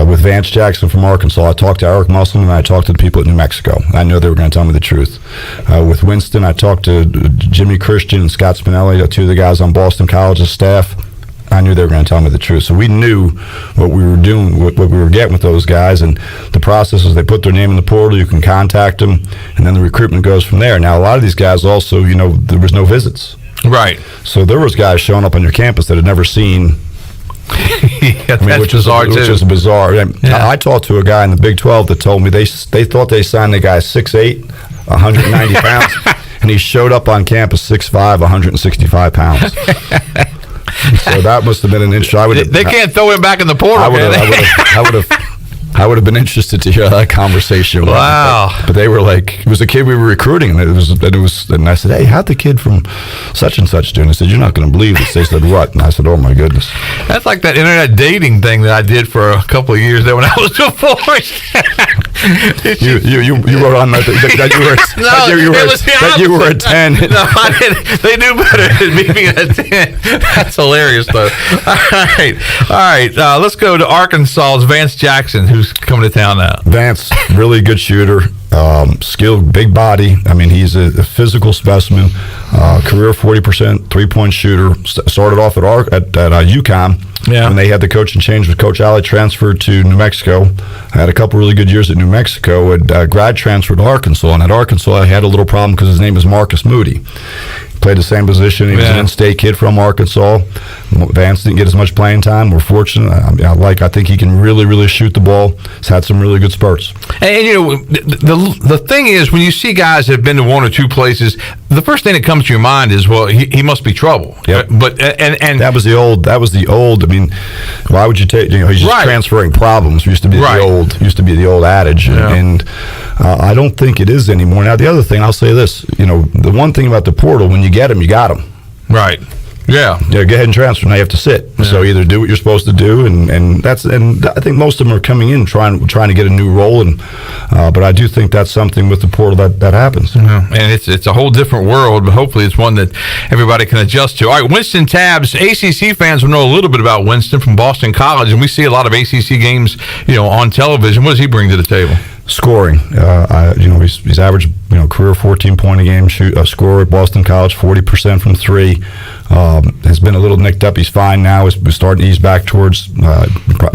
With Vance Jackson from Arkansas, I talked to Eric Musselman and I talked to the people at New Mexico. I knew they were going to tell me the truth. With Winston, I talked to Jimmy Christian and Scott Spinelli, 2 of the guys on Boston College's staff. I knew they were going to tell me the truth. So we knew what we were doing, what we were getting with those guys, and the process is they put their name in the portal, you can contact them, and then the recruitment goes from there. Now, a lot of these guys also, there was no visits. Right. So there was guys showing up on your campus that had never seen. Which is bizarre, which is bizarre. I talked to a guy in the Big 12 that told me they thought they signed the guy 6'8", 190 pounds, and he showed up on campus 6'5", 165 pounds. So that must have been an interesting. They can't throw him back in the portal. I would have been interested to hear that conversation. Wow! But they were like, it was a kid we were recruiting, and and I said, "Hey, how'd the kid from such and such do?" And I said, "You're not going to believe this." They said, "What?" And I said, "Oh my goodness." That's like that internet dating thing that I did for a couple of years there when I was divorced. you wrote on that you were at 10. No, I didn't. They knew better than me being at 10. That's hilarious, though. All right. Let's go to Arkansas's Vance Jackson, who's coming to town now. Vance, really good shooter, skilled, big body. I mean, he's a physical specimen. Career 40% 3-point shooter. Started off at UConn. Yeah. When they had the coaching change with Coach Alley, transferred to New Mexico. Had a couple really good years at New Mexico. And grad transferred to Arkansas. And at Arkansas, he had a little problem because his name is Marcus Moody. Played the same position. He was an in-state kid from Arkansas. Vance didn't get as much playing time. We're fortunate. I think he can really, really shoot the ball. He's had some really good spurts. And the thing is, when you see guys that have been to one or two places, the first thing that comes to your mind is, well, he must be trouble. Yep. But and that was the old. I mean, why would you take? He's just transferring problems. Used to be the old adage, and I don't think it is anymore. Now, the other thing I'll say this: the one thing about the portal, when you get them, you got them. Right. Yeah. Go ahead and transfer. Now you have to sit. Yeah. So either do what you're supposed to do, and I think most of them are coming in trying to get a new role, but I do think that's something with the portal that happens. Yeah. And it's a whole different world, but hopefully it's one that everybody can adjust to. All right, Winston Tabbs. ACC fans will know a little bit about Winston from Boston College, and we see a lot of ACC games, on television. What does he bring to the table? Scoring. He's averaged, career 14-point a game scorer at Boston College, 40% from three. Has been a little nicked up. He's fine now. We're starting to ease back towards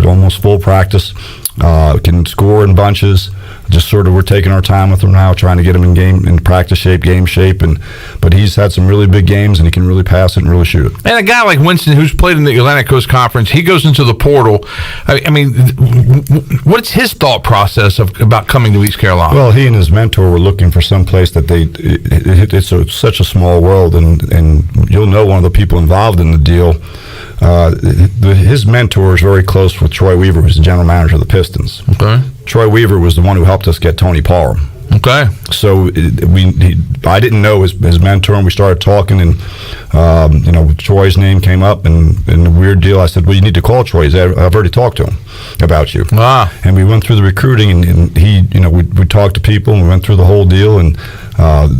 almost full practice. Can score in bunches. Just sort of we're taking our time with him now, trying to get him in practice shape, game shape, but he's had some really big games and he can really pass it and really shoot it. And a guy like Winston, who's played in the Atlantic Coast Conference, he goes into the portal. I mean, what's his thought process about coming to East Carolina? Well, he and his mentor were looking for some place that it's such a small world, and you'll know one of the people involved in the deal. His mentor is very close with Troy Weaver, who's the general manager of the Pistons. Okay. Troy Weaver was the one who helped us get Tony Parham. Okay. So I didn't know his mentor, and we started talking, and Troy's name came up, and the weird deal. I said, "Well, you need to call Troy. I've already talked to him about you." Ah. And we went through the recruiting, and he, we talked to people, and we went through the whole deal, and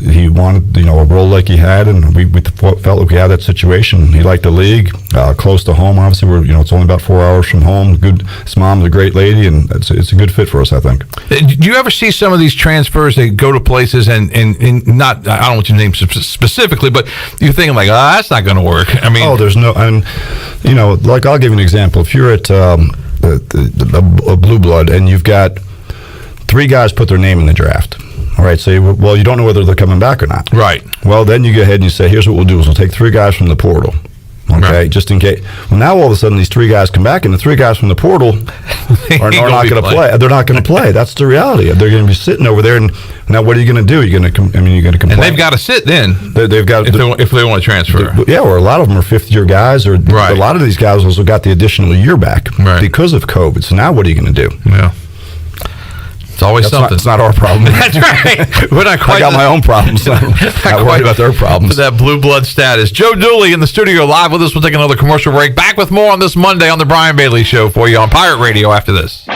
he wanted, a role like he had, and we felt like we had that situation. He liked the league, close to home. Obviously, it's only about 4 hours from home. His mom's a great lady, and it's a good fit for us, I think. Do you ever see some of these transfers? They go to places and not, I don't want you to name specifically, but you're thinking like, that's not going to work. I mean, there's no, and like I'll give you an example. If you're at a Blue Blood and you've got 3 guys put their name in the draft. All right, so you don't know whether they're coming back or not. Right. Well, then you go ahead and you say, here's what we'll do is we'll take 3 guys from the portal. Okay, right. Just in case. Well, now all of a sudden these 3 guys come back, and the 3 guys from the portal are not going to play. They're not going to play. That's the reality. They're going to be sitting over there, and now what are you going to do? You're going to complain. And they've got to sit then. They've got if they want to transfer. Or a lot of them are 5th-year guys, or a lot of these guys also got the additional year back because of COVID. So now what are you going to do? Yeah. It's always something. It's not our problem. That's right. We're not quite. I got my own problems. I'm not worried about their problems. That blue blood status. Joe Dooley in the studio live with us. We'll take another commercial break. Back with more on this Monday on the Brian Bailey Show for you on Pirate Radio after this.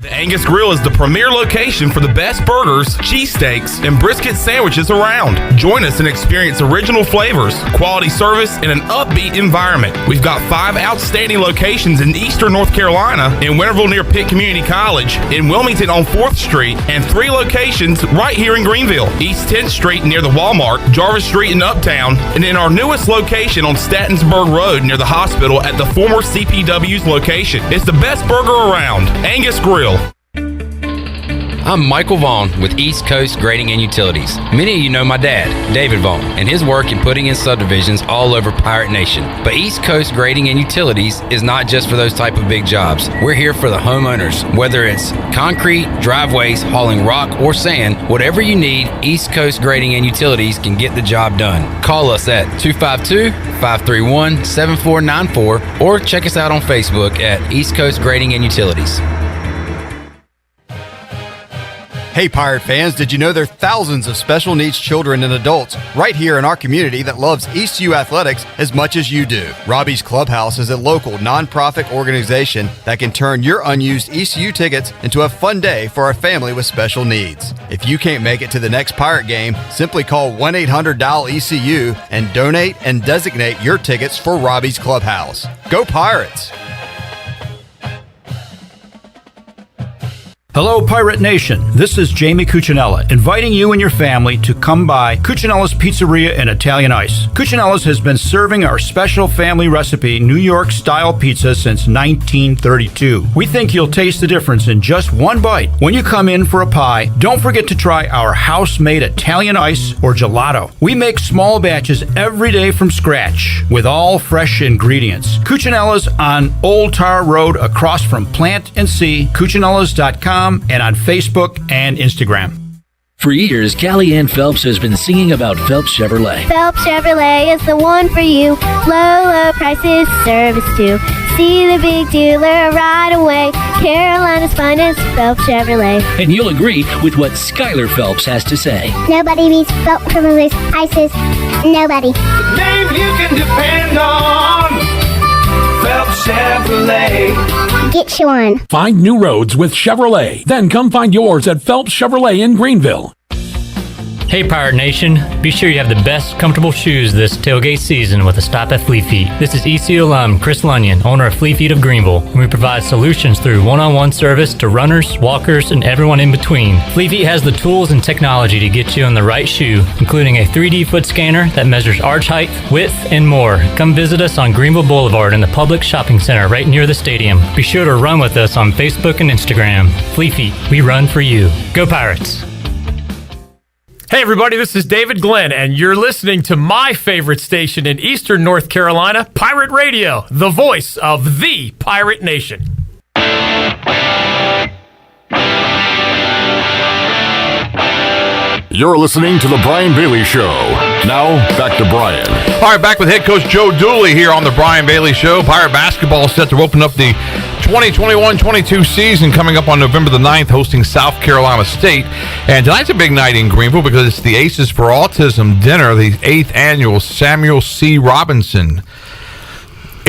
The Angus Grill is the premier location for the best burgers, cheesesteaks, and brisket sandwiches around. Join us and experience original flavors, quality service, and an upbeat environment. We've got 5 outstanding locations in Eastern North Carolina, in Winterville near Pitt Community College, in Wilmington on 4th Street, and 3 locations right here in Greenville. East 10th Street near the Walmart, Jarvis Street in Uptown, and in our newest location on Statensburg Road near the hospital at the former CPW's location. It's the best burger around. Angus Grill. I'm Michael Vaughn with East Coast Grading and Utilities. Many of you know my dad, David Vaughn, and his work in putting in subdivisions all over Pirate Nation. But East Coast Grading and Utilities is not just for those type of big jobs. We're here for the homeowners. Whether it's concrete, driveways, hauling rock, or sand, whatever you need, East Coast Grading and Utilities can get the job done. Call us at 252-531-7494 or check us out on Facebook at East Coast Grading and Utilities. Hey Pirate fans, did you know there are thousands of special needs children and adults right here in our community that loves ECU athletics as much as you do? Robbie's Clubhouse is a local nonprofit organization that can turn your unused ECU tickets into a fun day for a family with special needs. If you can't make it to the next Pirate game, simply call 1-800-DIAL-ECU and donate and designate your tickets for Robbie's Clubhouse. Go Pirates! Hello, Pirate Nation. This is Jamie Cuccinella, inviting you and your family to come by Cuccinella's Pizzeria and Italian Ice. Cuccinella's has been serving our special family recipe New York-style pizza since 1932. We think you'll taste the difference in just one bite. When you come in for a pie, don't forget to try our house-made Italian ice or gelato. We make small batches every day from scratch with all fresh ingredients. Cuccinella's on Old Tar Road across from Plant and Sea, Cuccinellas.com, and on Facebook and Instagram. For years, Callie Ann Phelps has been singing about Phelps Chevrolet. Phelps Chevrolet is the one for you. Low prices, service too. See the big dealer right away. Carolina's finest, Phelps Chevrolet. And you'll agree with what Skylar Phelps has to say. Nobody beats Phelps Chevrolet's prices. Nobody. The name you can depend on. Phelps Chevrolet. Get you one. Find new roads with Chevrolet. Then come find yours at Phelps Chevrolet in Greenville. Hey Pirate Nation, be sure you have the best comfortable shoes this tailgate season with a stop at Flea Feet. This is ECU alum Chris Lunyon, owner of Flea Feet of Greenville, and we provide solutions through one-on-one service to runners, walkers, and everyone in between. Flea Feet has the tools and technology to get you on the right shoe, including a 3D foot scanner that measures arch height, width, and more. Come visit us on Greenville Boulevard in the public shopping center right near the stadium. Be sure to run with us on Facebook and Instagram. Flea Feet, we run for you. Go Pirates! Hey everybody, this is David Glenn, and you're listening to my favorite station in Eastern North Carolina, Pirate Radio, the voice of the Pirate Nation. You're listening to The Brian Bailey Show. Now, back to Brian. All right, back with head coach Joe Dooley here on The Brian Bailey Show. Pirate basketball set to open up the 2021-22 season coming up on November the 9th, hosting South Carolina State. And tonight's a big night in Greenville because it's the Aces for Autism dinner, the 8th annual Samuel C. Robinson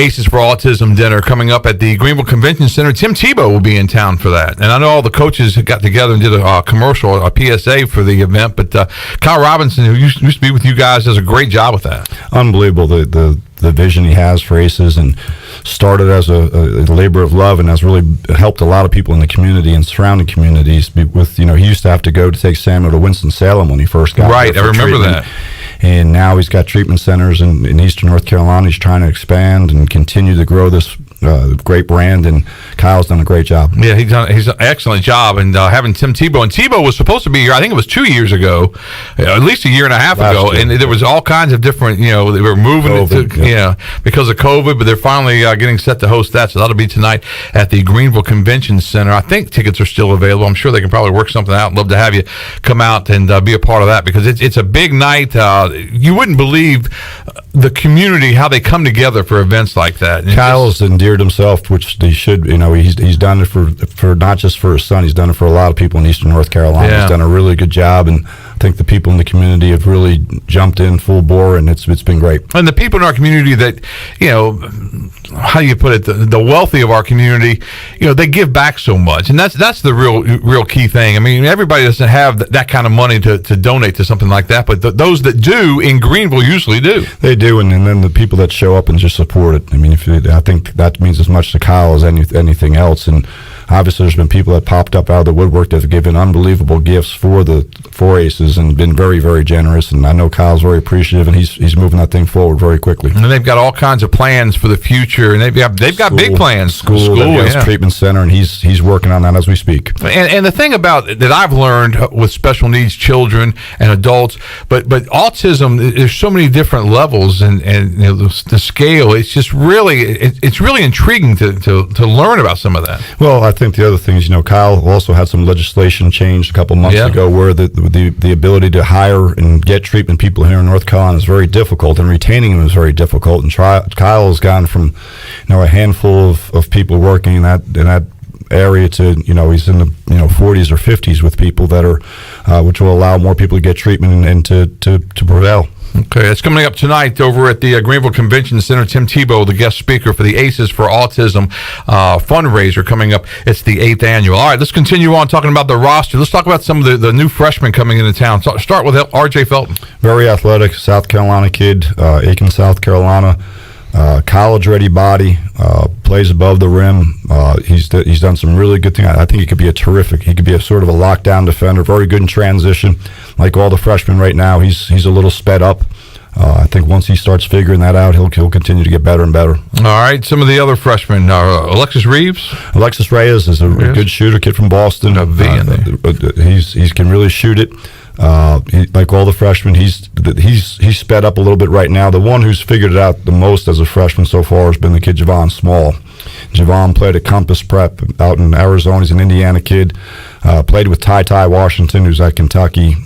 Aces for Autism dinner coming up at the Greenville Convention Center. Tim Tebow will be in town for that. And I know all the coaches got together and did a commercial, a PSA for the event, but Kyle Robinson, who used to be with you guys, does a great job with that. Unbelievable, the vision he has for Aces, and started as a labor of love and has really helped a lot of people in the community and surrounding communities with, he used to have to go to take Samuel to Winston-Salem when he first got right, there I remember treatment. that. And now he's got treatment centers in Eastern North Carolina. He's trying to expand and continue to grow this great brand, and Kyle's done a great job. Yeah, he's done an excellent job, and having Tim Tebow. And Tebow was supposed to be here, I think it was 2 years ago, at least a year and a half ago, and there was all kinds of different, they were moving because of COVID, but they're finally getting set to host that, so that'll be tonight at the Greenville Convention Center. I think tickets are still available. I'm sure they can probably work something out. I'd love to have you come out and be a part of that, because it's a big night. You wouldn't believe the community, how they come together for events like that. And Kyle's endeared himself, which he should. He's done it for not just for his son. He's done it for a lot of people in Eastern North Carolina. Yeah. He's done a really good job, and I think the people in the community have really jumped in full bore, and it's been great. And the people in our community that how do you put it, the wealthy of our community, they give back so much, and that's the real key thing. I mean, everybody doesn't have that kind of money to donate to something like that, but those that do in Greenville usually do. They do, and then the people that show up and just support it. I mean, I think that means as much to Kyle as anything else. And obviously, there's been people that popped up out of the woodwork that have given unbelievable gifts for Aces and been very, very generous. And I know Kyle's very appreciative, and he's moving that thing forward very quickly. And they've got all kinds of plans for the future, and they've got big plans. School, yeah. Treatment center, and he's working on that as we speak. And the thing about that I've learned with special needs children and adults, but autism, there's so many different levels, and the scale. It's just it's really intriguing to learn about some of that. Well, I think the other thing is, Kyle also had some legislation changed a couple months ago where the ability to hire and get treatment people here in North Carolina is very difficult, and retaining them is very difficult. And Kyle has gone from a handful of people working in that area to he's in the 40s or 50s with people that are which will allow more people to get treatment and to prevail. Okay, it's coming up tonight over at the Greenville Convention Center. Tim Tebow, the guest speaker for the Aces for Autism fundraiser coming up. It's the 8th annual. All right, let's continue on talking about the roster. Let's talk about some of the new freshmen coming into town. So start with R.J. Felton. Very athletic, South Carolina kid, Aiken, South Carolina. College-ready body, plays above the rim. He's done some really good things. I think he could be a sort of a lockdown defender, very good in transition. Like all the freshmen right now, he's a little sped up. I think once he starts figuring that out, he'll continue to get better and better. All right, some of the other freshmen, Alexis Reeves. Alexis Reyes is a good shooter, kid from Boston. He can really shoot it. Like all the freshmen, he's sped up a little bit right now. The one who's figured it out the most as a freshman so far has been the kid Javon Small. Javon played at Compass Prep out in Arizona. He's an Indiana kid. Played with Ty Washington, who's at Kentucky.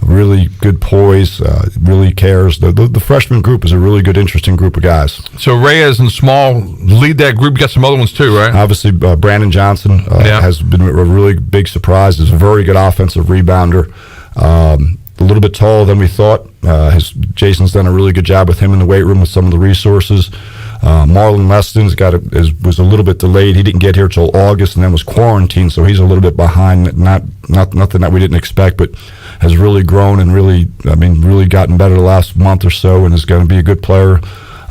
Really good poise. Really cares. The freshman group is a really good, interesting group of guys. So Reyes and Small lead that group. You got some other ones too, right? Obviously, Brandon Johnson has been a really big surprise. He's a very good offensive rebounder. A little bit taller than we thought. Jason's done a really good job with him in the weight room with some of the resources. Marlon Leston's was a little bit delayed. He didn't get here till August and then was quarantined, so he's a little bit behind. Nothing that we didn't expect, but has really grown and really gotten better the last month or so, and is going to be a good player.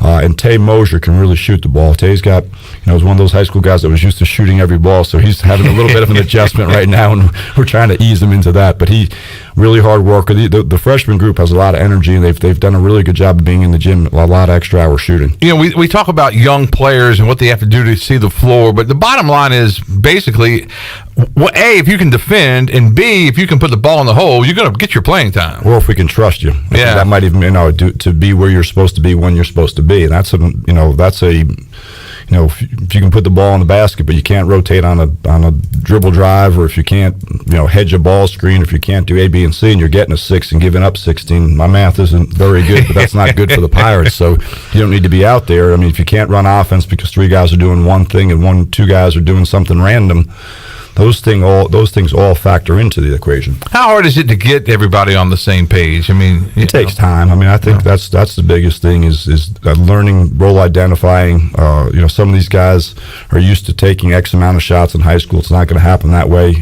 And Tay Mosier can really shoot the ball. Tay's got, is one of those high school guys that was used to shooting every ball, so he's having a little bit of an adjustment right now, and we're trying to ease him into that. But he really hard worker. The freshman group has a lot of energy, and they've done a really good job of being in the gym, a lot of extra hours shooting. We talk about young players and what they have to do to see the floor, but the bottom line is basically, A, if you can defend, and B, if you can put the ball in the hole, you're going to get your playing time. Or if we can trust you. Yeah. That might even, to be where you're supposed to be when you're supposed to be. And that's if you can put the ball in the basket, but you can't rotate on a dribble drive, or if you can't, hedge a ball screen, if you can't do A, B, and C, and you're getting a 6 and giving up 16. My math isn't very good, but that's not good for the Pirates. So you don't need to be out there. I mean, if you can't run offense because 3 guys are doing one thing and 2 guys are doing something random, those things all factor into the equation. How hard is it to get everybody on the same page? I mean, it takes time. I mean, I think that's the biggest thing is learning, role identifying. Some of these guys are used to taking X amount of shots in high school. It's not going to happen that way.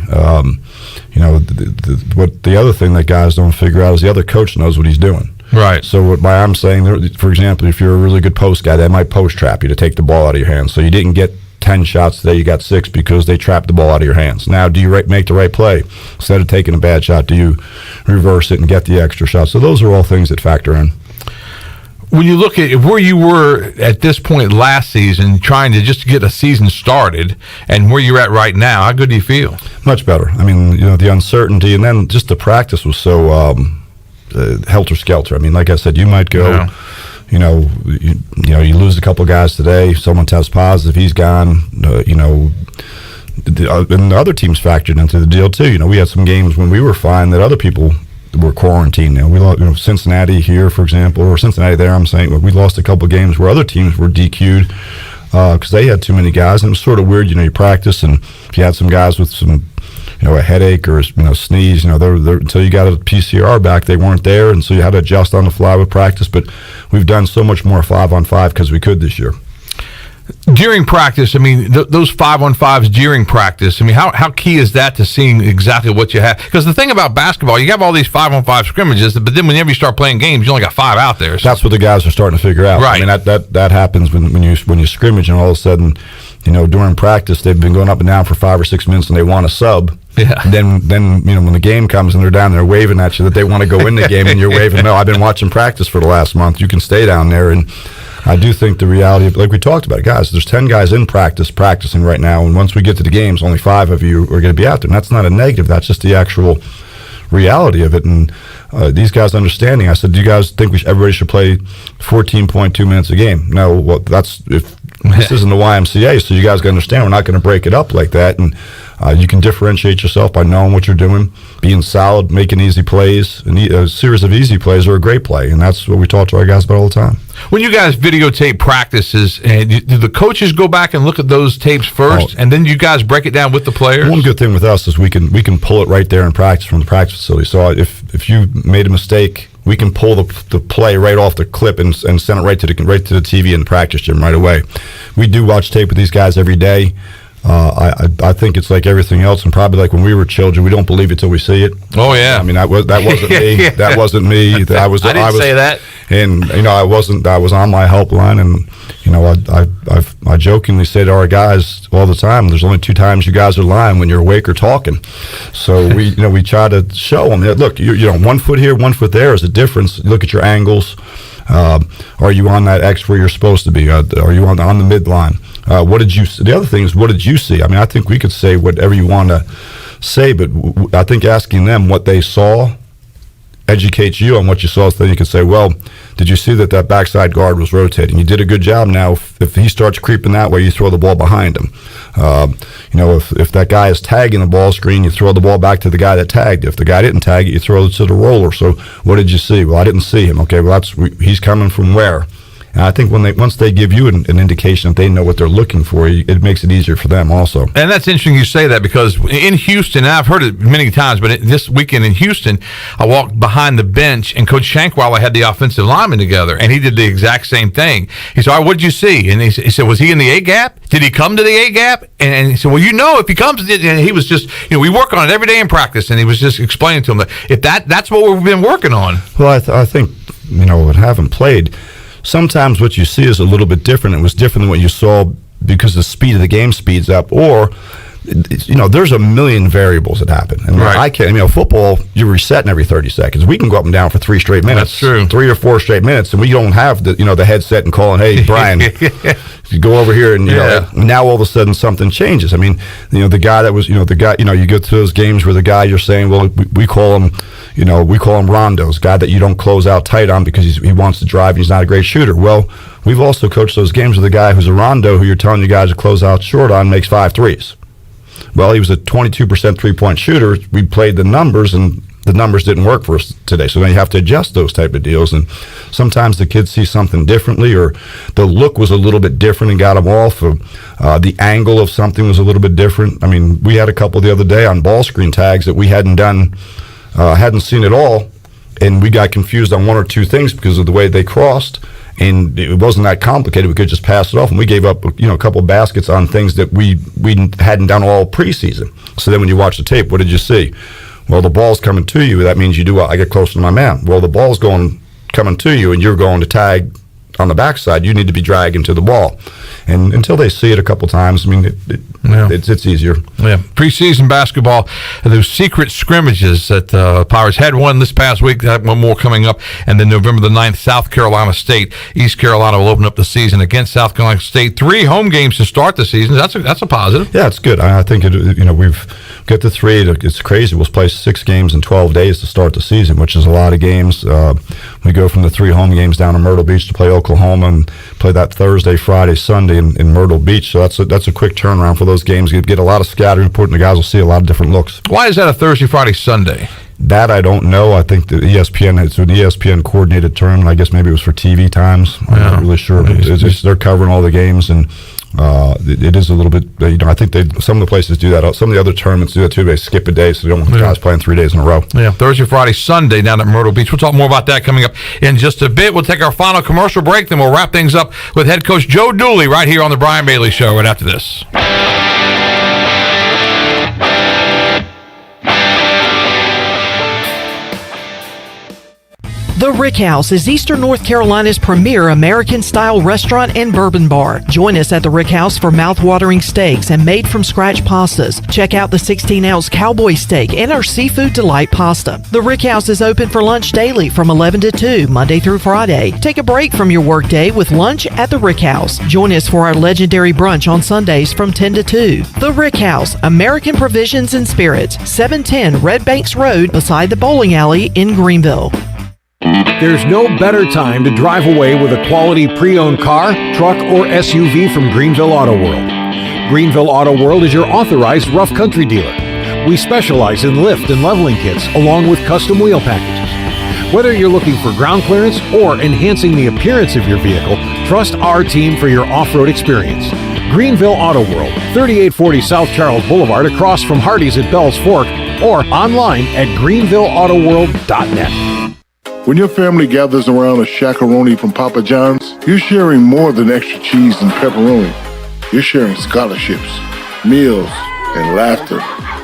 What the other thing that guys don't figure out is the other coach knows what he's doing. Right. So what I'm saying, for example, if you're a really good post guy, they might post trap you to take the ball out of your hands. So you didn't get 10 shots today, you got 6 because they trapped the ball out of your hands. Now, do you make the right play? Instead of taking a bad shot, do you reverse it and get the extra shot? So those are all things that factor in. When you look at where you were at this point last season, trying to just get a season started, and where you're at right now, how good do you feel? Much better. I mean, the uncertainty, and then just the practice was so helter-skelter. I mean, like I said, you might go... Yeah. You lose a couple guys today. Someone tests positive, he's gone. And the other teams factored into the deal too. We had some games when we were fine that other people were quarantined. We lost Cincinnati here, for example, or Cincinnati there. I'm saying we lost a couple games where other teams were DQ'd because they had too many guys, and it was sort of weird. You practice, and if you had some guys with some a headache or sneeze, until you got a PCR back, they weren't there, and so you had to adjust on the fly with practice. But we've done so much more 5-on-5 because we could this year. During practice, I mean, those 5-on-5s during practice, I mean, how key is that to seeing exactly what you have? Because the thing about basketball, you have all these 5-on-5 scrimmages, but then whenever you start playing games, you only got 5 out there. So. That's what the guys are starting to figure out. Right. I mean, that happens when you scrimmage, and all of a sudden, during practice, they've been going up and down for 5 or 6 minutes, and they want a sub. Yeah. And then when the game comes and they're down there waving at you that they want to go in the game, and you're waving, no, I've been watching practice for the last month. You can stay down there. And I do think the reality of, like we talked about, guys, there's 10 guys in practicing right now, and once we get to the games, only 5 of you are going to be out there. And that's not a negative. That's just the actual reality of it. And these guys understanding, I said, do you guys think everybody should play 14.2 minutes a game? No, well, if this isn't the YMCA, so you guys got to understand we're not going to break it up like that. And you can differentiate yourself by knowing what you're doing, being solid, making easy plays. And a series of easy plays are a great play, and that's what we talk to our guys about all the time. When you guys videotape practices, do the coaches go back and look at those tapes first, and then you guys break it down with the players? One good thing with us is we can pull it right there in practice from the practice facility. So if you made a mistake, we can pull the play right off the clip and send it right to the TV in the practice gym right away. We do watch tape with these guys every day. I think it's like everything else, and probably like when we were children, we don't believe it till we see it. Oh yeah. I mean that wasn't me. Yeah. That wasn't me. I didn't say that. And I was on my helpline, and I jokingly say to our guys all the time, there's only 2 times you guys are lying, when you're awake or talking. So we try to show them that, look, you 1 foot here, 1 foot there is a difference. Look at your angles. Are you on that X where you're supposed to be? Are you on the midline? What did you see? The other thing is, what did you see? I mean, I think we could say whatever you want to say, but I think asking them what they saw educates you on what you saw. So then you can say, well, did you see that backside guard was rotating? You did a good job. Now, if he starts creeping that way, you throw the ball behind him. If that guy is tagging the ball screen, you throw the ball back to the guy that tagged. If the guy didn't tag it, you throw it to the roller. So what did you see? Well, I didn't see him. Okay, well, he's coming from where? And I think once they give you an indication that they know what they're looking for, it makes it easier for them also. And that's interesting you say that, because in Houston, and I've heard it many times, but this weekend in Houston, I walked behind the bench, and Coach Shankweiler had the offensive linemen together, and he did the exact same thing. He said, all right, what did you see? And he said, was he in the A-gap? Did he come to the A-gap? And he said, well, if he comes, and he was just, we work on it every day in practice, and he was just explaining to him that if that's what we've been working on. Well, I think, having played, sometimes what you see is a little bit different. It was different than what you saw because the speed of the game speeds up, or there's a million variables that happen. And right. I can't. Football, you're resetting every 30 seconds. We can go up and down for 3 straight minutes. That's true. 3 or 4 straight minutes, and we don't have the headset and calling, hey, Brian, go over here, and now all of a sudden something changes. I mean, the guy that was, you go to those games where the guy you're saying, well, we call him rondos, guy that you don't close out tight on because he wants to drive and he's not a great shooter. Well, we've also coached those games with a guy who's a rondo who you're telling you guys to close out short on, makes 5 threes. Well, he was a 22% 3-point shooter. We played the numbers, and the numbers didn't work for us today. So then you have to adjust those type of deals. And sometimes the kids see something differently, or the look was a little bit different and got them off. Or, the angle of something was a little bit different. I mean, we had a couple the other day on ball screen tags that we hadn't seen at all, and we got confused on 1 or 2 things because of the way they crossed. And it wasn't that complicated. We could just pass it off, and we gave up, a couple of baskets on things that we hadn't done all preseason. So then when you watch the tape, what did you see? Well, the ball's coming to you. That means you do what? I get closer to my man. Well, the ball's coming to you, and you're going to tag on the backside. You need to be dragging to the ball. And until they see it a couple times, I mean, it's easier. Yeah, preseason basketball, those secret scrimmages that Pirates had one this past week, have one more coming up, and then November the 9th, South Carolina State. East Carolina will open up the season against South Carolina State. 3 home games to start the season. That's a positive. Yeah, it's good. I think we've got to 3. It's crazy. We'll play 6 games in 12 days to start the season, which is a lot of games. We go from the 3 home games down to Myrtle Beach to play Oklahoma, and play that Thursday, Friday, Sunday in Myrtle Beach. So that's a quick turnaround for those games. You get a lot of scouting report, and the guys will see a lot of different looks. Why is that a Thursday, Friday, Sunday? That I don't know. I think the it's an ESPN coordinated tournament. I guess maybe it was for TV times. I'm not really sure. But they're covering all the games, and It is a little bit, I think some of the places do that. Some of the other tournaments do that too. They skip a day, so they don't want guys playing 3 days in a row. Yeah, Thursday, Friday, Sunday down at Myrtle Beach. We'll talk more about that coming up in just a bit. We'll take our final commercial break, then we'll wrap things up with head coach Joe Dooley right here on the Brian Bailey Show right after this. The Rick House is Eastern North Carolina's premier American-style restaurant and bourbon bar. Join us at the Rick House for mouth-watering steaks and made-from-scratch pastas. Check out the 16-ounce cowboy steak and our seafood delight pasta. The Rick House is open for lunch daily from 11 to 2, Monday through Friday. Take a break from your workday with lunch at the Rick House. Join us for our legendary brunch on Sundays from 10 to 2. The Rick House, American Provisions and Spirits, 710 Red Banks Road beside the bowling alley in Greenville. There's no better time to drive away with a quality pre-owned car, truck, or SUV from Greenville Auto World. Greenville Auto World is your authorized rough country dealer. We specialize in lift and leveling kits along with custom wheel packages. Whether you're looking for ground clearance or enhancing the appearance of your vehicle, trust our team for your off-road experience. Greenville Auto World, 3840 South Charles Boulevard across from Hardee's at Bell's Fork, or online at greenvilleautoworld.net. When your family gathers around a shakaroni from Papa John's, you're sharing more than extra cheese and pepperoni. You're sharing scholarships, meals, and laughter.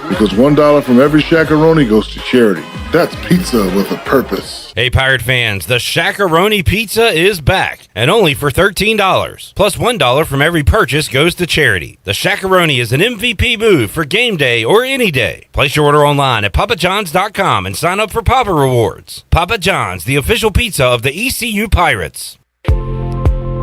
Because $1 from every shakaroni goes to charity. That's pizza with a purpose. Hey, Pirate fans, the Shakaroni Pizza is back, and only for $13. Plus $1 from every purchase goes to charity. The Shakaroni is an MVP move for game day or any day. Place your order online at papajohns.com and sign up for Papa Rewards. Papa John's, the official pizza of the ECU Pirates.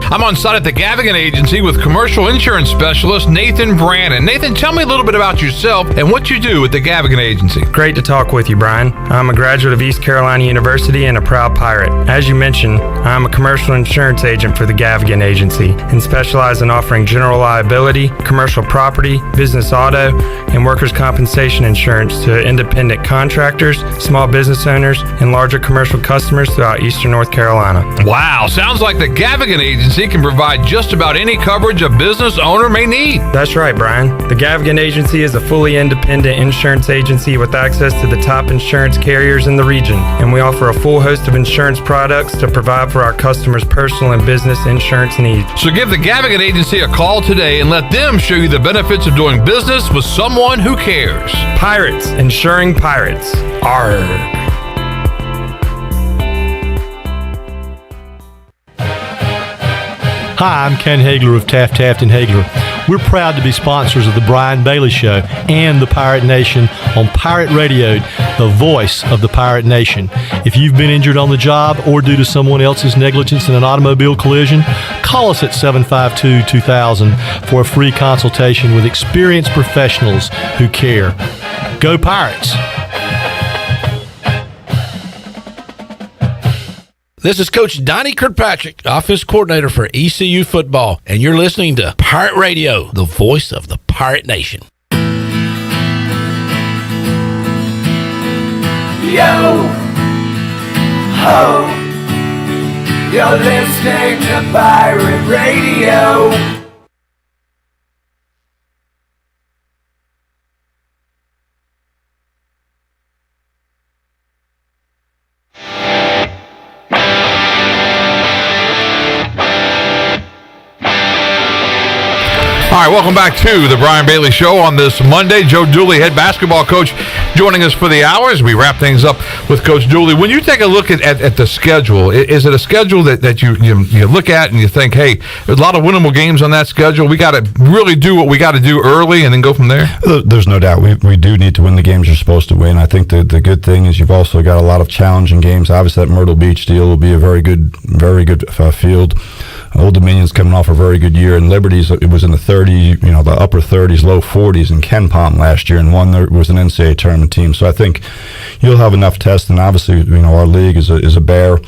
I'm on site at the Gavigan Agency with commercial insurance specialist Nathan Brannon. Nathan, tell me a little bit about yourself and what you do at the Gavigan Agency. Great to talk with you, Brian. I'm a graduate of East Carolina University and a proud Pirate. As you mentioned, I'm a commercial insurance agent for the Gavigan Agency and specialize in offering general liability, commercial property, business auto, and workers' compensation insurance to independent contractors, small business owners, and larger commercial customers throughout Eastern North Carolina. Wow, sounds like the Gavigan Agency can provide just about any coverage a business owner may need. That's right, Brian. The Gavigan Agency is a fully independent insurance agency with access to the top insurance carriers in the region, and we offer a full host of insurance products to provide for our customers' personal and business insurance needs. So give the Gavigan Agency a call today and let them show you the benefits of doing business with someone who cares. Pirates, insuring pirates. Arrgh. Hi, I'm Ken Hagler of Taft and Hagler. We're proud to be sponsors of the Brian Bailey Show and the Pirate Nation on Pirate Radio, the voice of the Pirate Nation. If you've been injured on the job or due to someone else's negligence in an automobile collision, call us at 752-2000 for a free consultation with experienced professionals who care. Go Pirates! This is Coach Donnie Kirkpatrick, Offense Coordinator for ECU Football, and you're listening to Pirate Radio, the voice of the Pirate Nation. Yo, ho, you're listening to Pirate Radio. All right, welcome back to the Brian Bailey Show on this Monday. Joe Dooley, head basketball coach, joining us for the hour as we wrap things up with Coach Dooley. When you take a look at the schedule, is it a schedule that you look at and you think, hey, there's a lot of winnable games on that schedule. We got to really do what we got to do early and then go from there? There's no doubt. We do need to win the games you're supposed to win. I think the good thing is you've also got a lot of challenging games. Obviously, that Myrtle Beach deal will be a very good field. Old Dominion's coming off a very good year, and Liberty's, it was in the 30s, the upper 30s, low 40s in Ken Palm last year, and one there was an NCAA tournament team. So I think you'll have enough tests, and obviously, our league is a bear.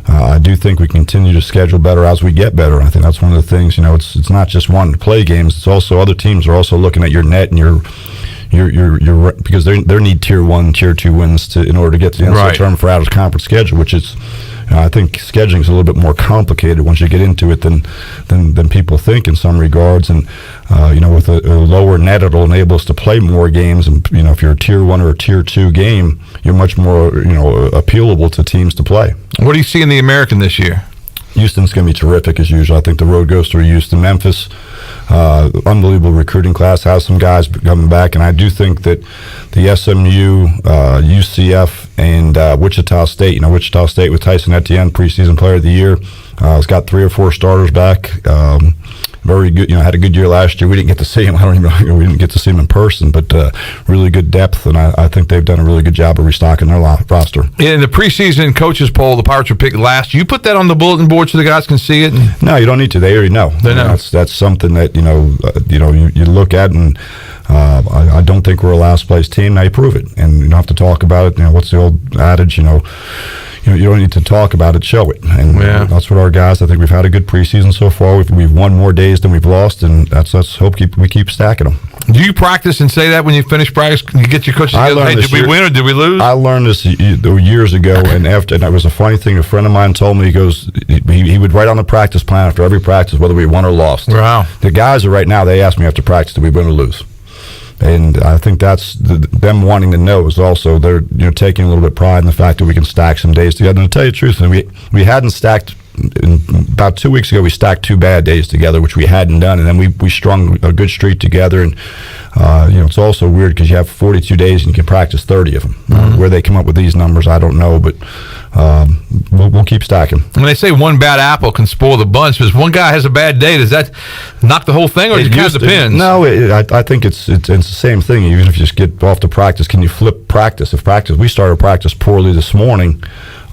I do think we continue to schedule better as we get better. I think that's one of the things. It's not just wanting to play games; it's also other teams are also looking at your net and your because they need tier 1, tier 2 wins in order to get to the NCAA tournament for out of conference schedule, which is. I think scheduling is a little bit more complicated once you get into it than people think in some regards. And with a lower net, it'll enable us to play more games. And if you're a tier 1 or a tier 2 game, you're much more appealable to teams to play. What do you see in the American this year? Houston's going to be terrific as usual. I think the road goes through Houston. Memphis, unbelievable recruiting class, has some guys coming back, and I do think that the SMU, UCF, and Wichita State, Wichita State with Tyson Etienne, preseason player of the year, has got 3 or 4 starters back. Very good, had a good year last year. We didn't get to see him. I don't even know, we didn't get to see him in person, but really good depth, and I think they've done a really good job of restocking their roster. In the preseason coaches poll, the Pirates were picked last. You put that on the bulletin board so the guys can see it? No, you don't need to. They already know. They know. That's something that you look at, and I don't think we're a last place team. Now you prove it, and you don't have to talk about it. What's the old adage? You don't need to talk about it, show it. And that's what our guys, I think we've had a good preseason so far. We've won more days than we've lost, and let's hope we keep stacking them. Do you practice and say that when you finish practice? You get your coaches together, hey, did we win or did we lose? I learned this years ago, and it was a funny thing. A friend of mine told me, he goes, he would write on the practice plan after every practice whether we won or lost. Wow. The guys are right now, they ask me after practice, did we win or lose? And I think that's them wanting to know is also they're taking a little bit of pride in the fact that we can stack some days together. And to tell you the truth, we hadn't stacked. About 2 weeks ago, we stacked 2 bad days together, which we hadn't done, and then we strung a good streak together. And it's also weird because you have 42 days and you can practice 30 of them. Mm-hmm. Where they come up with these numbers, I don't know, but we'll keep stacking. When they say one bad apple can spoil the bunch, because one guy has a bad day, does that knock the whole thing, or it kind of depends? No, I think it's the same thing. Even if you just get off to practice, can you flip practice? We started practice poorly this morning.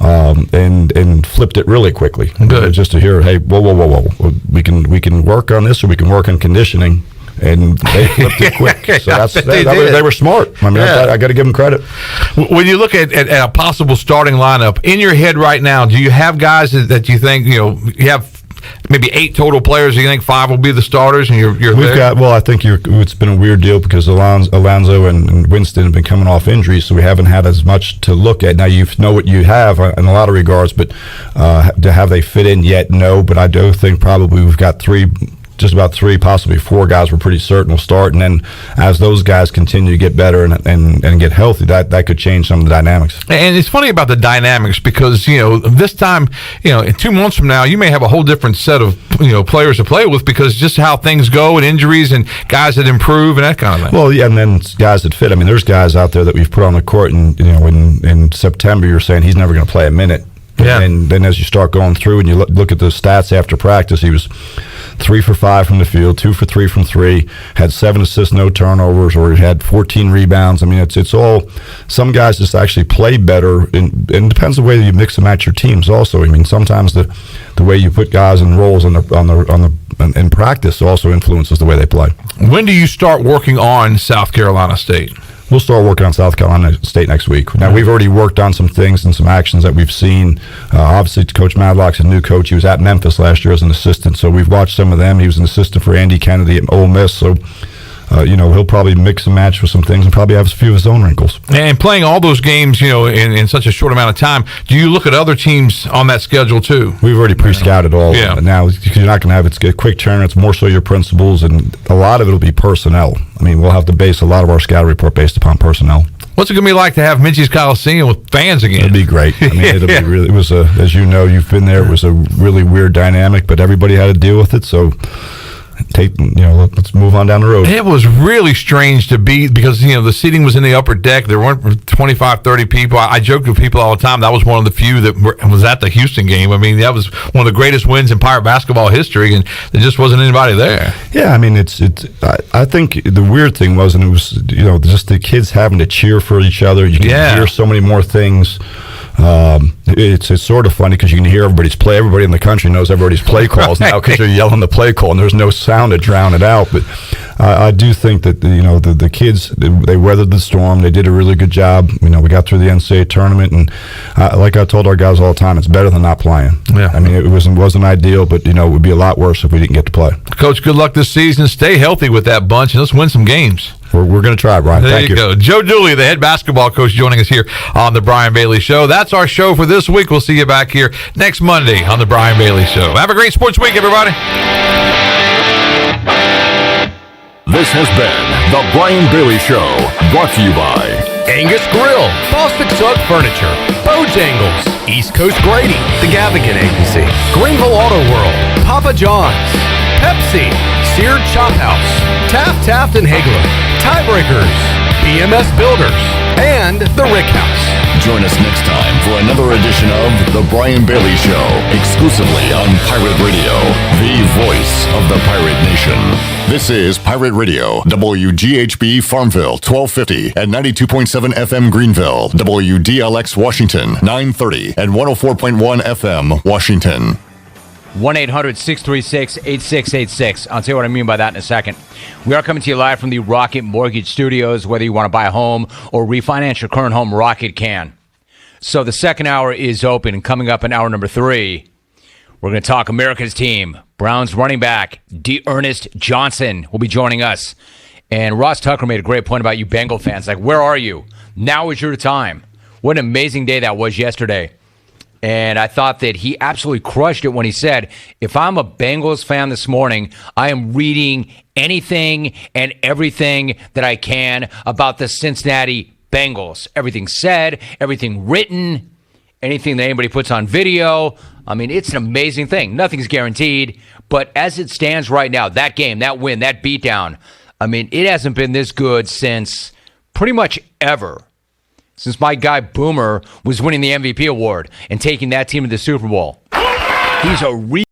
And flipped it really quickly. Good. Just to hear, hey, whoa, we can work on this, or we can work on conditioning, and they flipped it quick. So they were smart. I mean, I got to give them credit. When you look at a possible starting lineup in your head right now, do you have guys that you think you have? Maybe 8 total players. You think 5 will be the starters, and you're We've got. Well, I think it's been a weird deal because Alonzo and Winston have been coming off injuries, so we haven't had as much to look at. Now you know what you have in a lot of regards, but have they fit in yet? No, but I do think probably we've got 3. Just about 3, possibly 4 guys we're pretty certain will start, and then as those guys continue to get better and get healthy, that could change some of the dynamics. And it's funny about the dynamics because this time, in 2 months from now, you may have a whole different set of players to play with because just how things go and injuries and guys that improve and that kind of thing. Well, yeah, and then guys that fit. I mean, there's guys out there that we've put on the court, and in September you're saying he's never going to play a minute. Yeah. And then as you start going through and you look at the stats after practice, he was 3 for 5 from the field, 2 for 3 from 3, had 7 assists, no turnovers, or he had 14 rebounds. I mean, it's all. Some guys just actually play better, and it depends on the way you mix and match your teams. Also, I mean, sometimes the way you put guys in roles in practice also influences the way they play. When do you start working on South Carolina State? We'll start working on South Carolina State next week. Now, we've already worked on some things and some actions that we've seen. Obviously, Coach Madlock's a new coach. He was at Memphis last year as an assistant, so we've watched some of them. He was an assistant for Andy Kennedy at Ole Miss, so he'll probably mix and match with some things and probably have a few of his own wrinkles. And playing all those games, in such a short amount of time, do you look at other teams on that schedule too? We've already pre-scouted all. Yeah. Now, you're not going to have a quick turn. It's more so your principles, and a lot of it will be personnel. I mean, we'll have to base a lot of our scout report based upon personnel. What's it going to be like to have Minchie's Coliseum with fans again? It'll be great. I mean, it'll be really. It was as you know, you've been there. It was a really weird dynamic, but everybody had to deal with it. So. Let's move on down the road. It was really strange to be because the seating was in the upper deck. There weren't 25, 30 people. I joke with people all the time. That was one of the few that was at the Houston game. I mean, that was one of the greatest wins in Pirate basketball history, and there just wasn't anybody there. Yeah, I mean, I think the weird thing was, and it was just the kids having to cheer for each other. You can hear so many more things. It's sort of funny because you can hear everybody's play. Everybody in the country knows everybody's play calls now because you're yelling the play call, and there's no sound to drown it out. But I do think that the kids, they weathered the storm. They did a really good job. We got through the NCAA tournament, and like I told our guys all the time, it's better than not playing. Yeah. I mean, it wasn't ideal, but it would be a lot worse if we didn't get to play. Coach, good luck this season. Stay healthy with that bunch, and let's win some games. We're going to try, Brian. There Thank you go. Joe Dooley, the head basketball coach, joining us here on the Brian Bailey Show. That's our show for this week. We'll see you back here next Monday on the Brian Bailey Show. Have a great sports week, everybody. This has been the Brian Bailey Show, brought to you by Angus Grill, Bostic Suggs Furniture, Bojangles, East Coast Grading, The Gavigan Agency, Greenville Auto World, Papa John's, Pepsi, Seared Chop House, Taft and Hagler, Tiebreakers, BMS Builders, and The Rick House. Join us next time for another edition of The Brian Bailey Show, exclusively on Pirate Radio, the voice of the Pirate Nation. This is Pirate Radio, WGHB Farmville, 1250 and 92.7 FM Greenville, WDLX Washington, 930 and 104.1 FM Washington. 1-800-636-8686. I'll tell you what I mean by that in a second. We are coming to you live from the Rocket Mortgage Studios. Whether you want to buy a home or refinance your current home, Rocket can. So the second hour is open, and coming up in hour number 3, we're going to talk America's team. Browns running back D'Ernest Johnson will be joining us. And Ross Tucker made a great point about you Bengal fans. Like, where are you? Now is your time. What an amazing day that was yesterday. And I thought that he absolutely crushed it when he said, if I'm a Bengals fan this morning, I am reading anything and everything that I can about the Cincinnati Bengals. Everything said, everything written, anything that anybody puts on video. I mean, it's an amazing thing. Nothing's guaranteed. But as it stands right now, that game, that win, that beatdown, I mean, it hasn't been this good since pretty much ever. Since my guy Boomer was winning the MVP award and taking that team to the Super Bowl. He's a